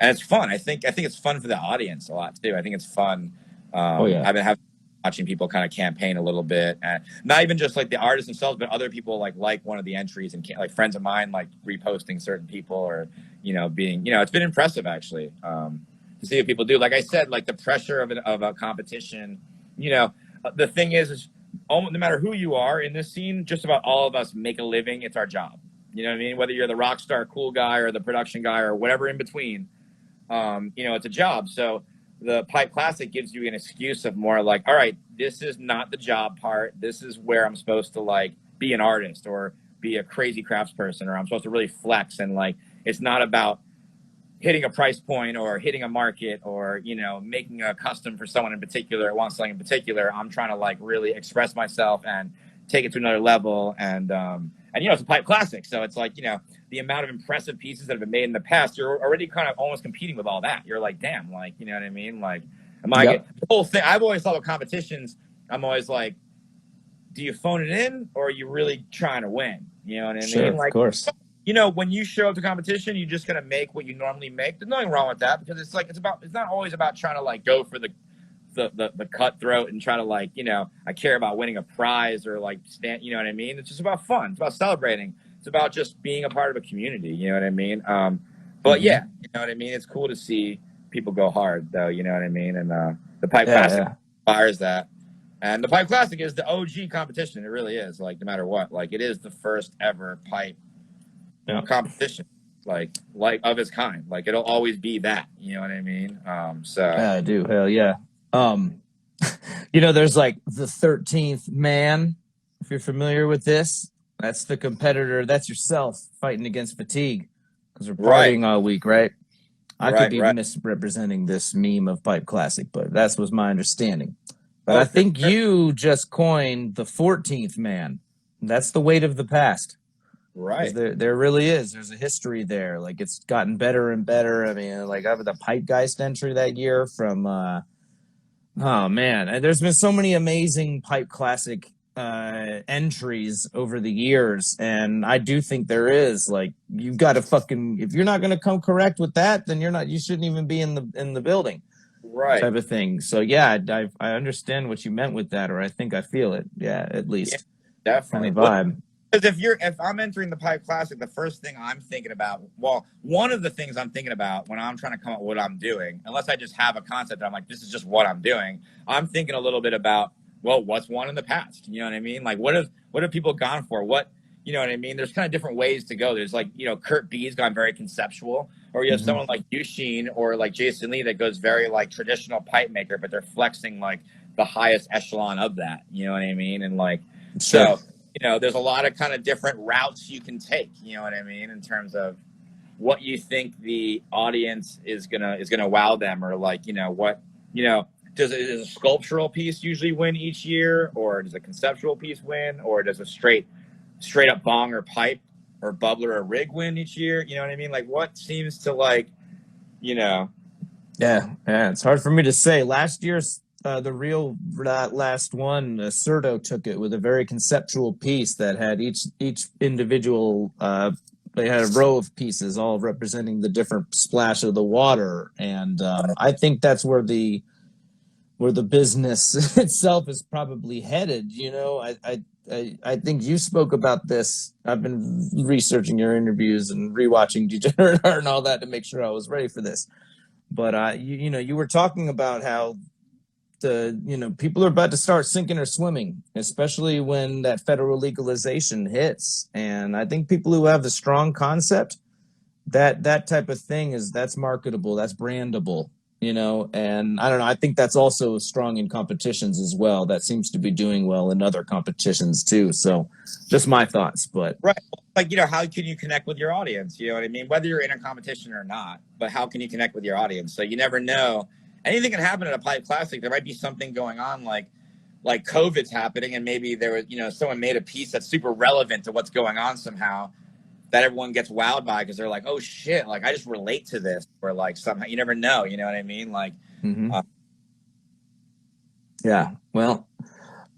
it's fun. I think it's fun for the audience a lot too. I think it's fun. Oh yeah. I've been having watching people kind of campaign a little bit, and not even just like the artists themselves, but other people like one of the entries, and like friends of mine like reposting certain people, or being it's been impressive actually, to see what people do. Like I said, like the pressure of a competition. The thing is almost, no matter who you are in this scene, just about all of us make a living. It's our job. You know what I mean? Whether you're the rock star cool guy or the production guy or whatever in between, it's a job. So the Pipe Classic gives you an excuse of more like, all right, this is not the job part. This is where I'm supposed to like be an artist or be a crazy craftsperson, or I'm supposed to really flex. And like, it's not about hitting a price point or hitting a market or making a custom for someone in particular or want something in particular. I'm trying to like really express myself and take it to another level. And it's a Pipe Classic, so it's like the amount of impressive pieces that have been made in the past, you're already kind of almost competing with all that. You're like, damn, like, you know what I mean? Like, am I get Yep. the whole thing? I've always thought with competitions, I'm always like, do you phone it in or are you really trying to win? You know what I Sure. mean? Of Like, course. when you show up to competition, you're just gonna make what you normally make. There's nothing wrong with that, because it's not always about trying to like go for the cutthroat and try to like I care about winning a prize or like stand. You know what I mean? It's just about fun. It's about celebrating. It's about just being a part of a community. You know what I mean? But Hmm. yeah, you know what I mean. It's cool to see people go hard, though. You know what I mean? And the Pipe Yeah. Classic Yeah. fires that. And the Pipe Classic is the OG competition. It really is. Like, no matter what, like it is the first ever pipe Yeah. competition, like of its kind. Like it'll always be that. You know what I mean? So Yeah, I do. Hell yeah. Um, there's like the 13th man. If you're familiar with this, that's the competitor. That's yourself fighting against fatigue because we're right, partying all week, right? I could right, be right. misrepresenting this meme of Pipe Classic, but that was my understanding. But I Oh, for think sure. you just coined the 14th man. That's the weight of the past. Because Right. there really is. There's a history there. Like it's gotten better and better. I mean, like I have the Pipe Geist entry that year from oh man, and there's been so many amazing Pipe Classic entries over the years, and I do think there is like you've got to fucking if you're not going to come correct with that, then you shouldn't even be in the building Right. type of thing. So yeah, I understand what you meant with that, or I think I feel it. Yeah, at Yeah, least kind definitely. of Well, vibe. because if I'm entering the Pipe Classic, the first thing I'm thinking about, well, one of the things I'm thinking about when I'm trying to come up with what I'm doing, unless I just have a concept that I'm like, this is just what I'm doing, I'm thinking a little bit about, well, what's won in the past? You know what I mean? Like, what have people gone for? You know what I mean? There's kind of different ways to go. There's like, Kurt B's gone very conceptual, or you have Hmm. someone like Yushin or like Jason Lee that goes very like traditional pipe maker, but they're flexing like the highest echelon of that. You know what I mean? And like, Sure. so there's a lot of kind of different routes you can take, you know what I mean, in terms of what you think the audience is gonna wow them, or like, you know, does a sculptural piece usually win each year, or does a conceptual piece win, or does a straight up bong or pipe or bubbler or rig win each year? You know what I mean? Like what seems to like, you know, Yeah, yeah, it's hard for me to say. Last year's the real last one, Serto took it with a very conceptual piece that had each individual. They had a row of pieces, all representing the different splash of the water, and I think that's where the business itself is probably headed. I think you spoke about this. I've been researching your interviews and rewatching Degenerate Art and all that to make sure I was ready for this. But you were talking about how people are about to start sinking or swimming, especially when that federal legalization hits. And I think people who have the strong concept, that type of thing that's marketable, that's brandable, and I don't know, I think that's also strong in competitions as well. That seems to be doing well in other competitions too. So just my thoughts. But right, like, how can you connect with your audience? You know what I mean? Whether you're in a competition or not, but how can you connect with your audience? So you never know. Anything can happen at a Pipe Classic. There might be something going on, like COVID's happening, and maybe there was, someone made a piece that's super relevant to what's going on somehow, that everyone gets wowed by because they're like, oh shit, like I just relate to this, or like somehow, you never know, you know what I mean? Like, yeah, well,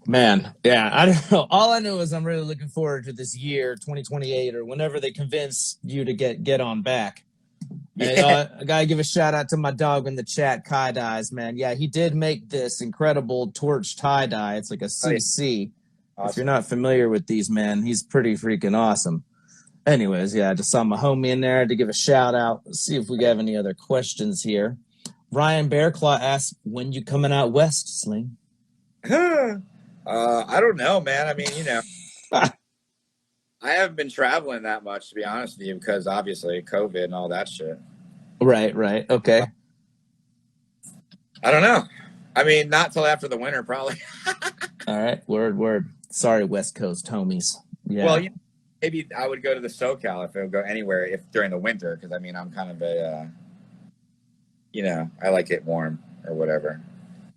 man, yeah, I don't know. All I know is I'm really looking forward to this year, 2028, or whenever they convince you to get on back. And I gotta give a shout out to my dog in the chat, Kai Dyes, man. Yeah, he did make this incredible torch tie dye. It's like a CC. Awesome. If you're not familiar with these, man, he's pretty freaking awesome. Anyways, yeah, I just saw my homie in there to give a shout out. Let's see if we have any other questions here. Ryan Bearclaw asks, when you coming out west, Sling? I don't know, man. I mean, I haven't been traveling that much, to be honest with you, because obviously COVID and all that shit. Right. Okay. I don't know. I mean, not till after the winter, probably. All right. Word. Sorry, West Coast homies. Yeah. Well, maybe I would go to the SoCal if I would go anywhere if during the winter, because I mean, I'm kind of a, I like it warm or whatever.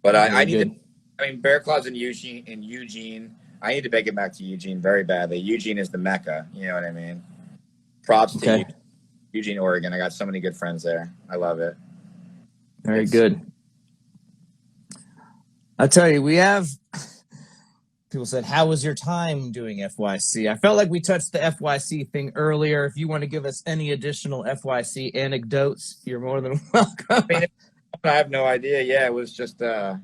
But I need to. I mean, Bear Claw's in Eugene. I need to make it back to Eugene very badly. Eugene is the Mecca. You know what I mean? Props to Eugene, Oregon. I got so many good friends there. I love it. Very good. I'll tell you, we have people said, how was your time doing FYC? I felt like we touched the FYC thing earlier. If you want to give us any additional FYC anecdotes, you're more than welcome. I mean, I have no idea. Yeah, it was just I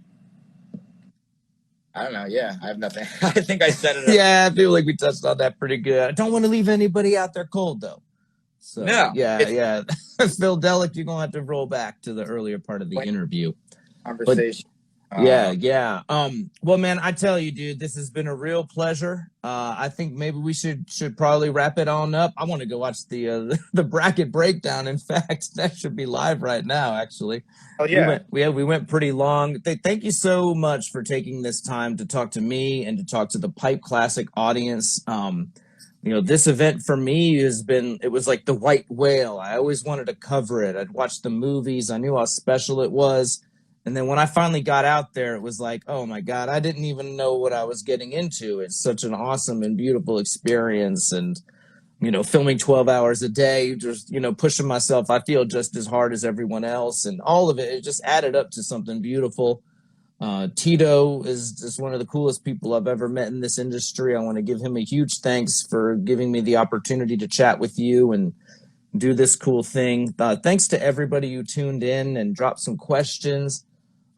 don't know. Yeah, I have nothing. I think I said it. Yeah, I feel like we touched on that pretty good. I don't want to leave anybody out there cold, though. So, no. Yeah. Phil Delic, you're going to have to roll back to the earlier part of the interview. Conversation. Yeah. Well, man, I tell you, dude, this has been a real pleasure. I think maybe we should probably wrap it on up. I want to go watch the bracket breakdown. In fact, that should be live right now, actually. Oh yeah. We went pretty long. Thank you so much for taking this time to talk to me and to talk to the Pipe Classic audience. This event for me it was like the white whale. I always wanted to cover it. I'd watched the movies. I knew how special it was. And then when I finally got out there, it was like, oh my God, I didn't even know what I was getting into. It's such an awesome and beautiful experience. And, filming 12 hours a day, just, pushing myself, I feel just as hard as everyone else. And all of it just added up to something beautiful. Tito is just one of the coolest people I've ever met in this industry. I want to give him a huge thanks for giving me the opportunity to chat with you and do this cool thing. Thanks to everybody who tuned in and dropped some questions.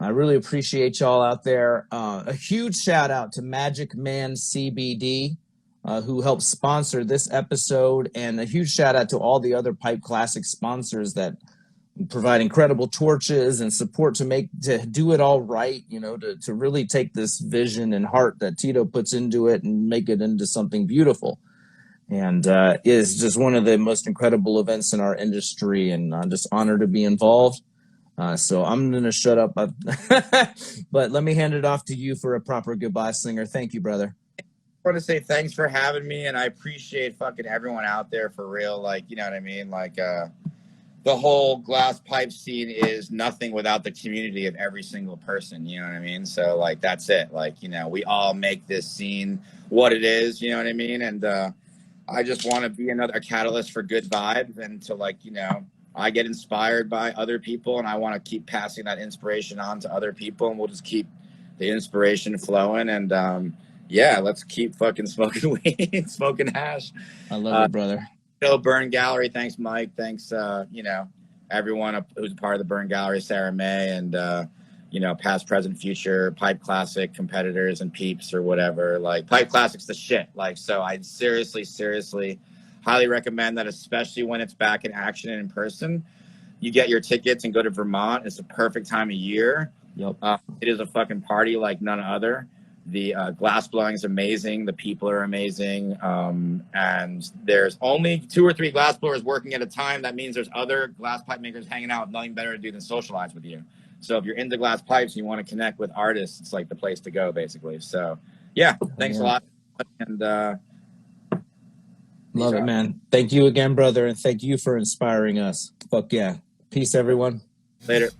I really appreciate y'all out there. A huge shout out to Magic Mann CBD, who helped sponsor this episode, and a huge shout out to all the other Pipe Classic sponsors that provide incredible torches and support to do it all right, to really take this vision and heart that Tito puts into it and make it into something beautiful. And is just one of the most incredible events in our industry, and I'm just honored to be involved. So I'm going to shut up, but let me hand it off to you for a proper goodbye, Slinger. Thank you, brother. I want to say thanks for having me, and I appreciate fucking everyone out there for real. Like, you know what I mean? Like, the whole glass pipe scene is nothing without the community of every single person. You know what I mean? So, like, that's it. Like, we all make this scene what it is. You know what I mean? And I just want to be a catalyst for good vibes, and to, like, I get inspired by other people, and I want to keep passing that inspiration on to other people, and we'll just keep the inspiration flowing. And let's keep fucking smoking weed, smoking hash. I love it, brother. Burn Gallery. Thanks, Mike. Thanks, everyone who's a part of the Burn Gallery, Sarah May, and past, present, future, Pipe Classic competitors and peeps or whatever. Like, Pipe Classic's the shit. Like, so I seriously highly recommend that, especially when it's back in action and in person. You get your tickets and go to Vermont. It's the perfect time of year. Yep. It is a fucking party like none other. The glass blowing is amazing. The people are amazing. And there's only 2 or 3 glass blowers working at a time. That means there's other glass pipe makers hanging out with nothing better to do than socialize with you. So if you're into glass pipes and you want to connect with artists, it's like the place to go, basically. So yeah, thanks a lot. And love it, man. Thank you again, brother. And thank you for inspiring us. Fuck yeah. Peace, everyone. Later.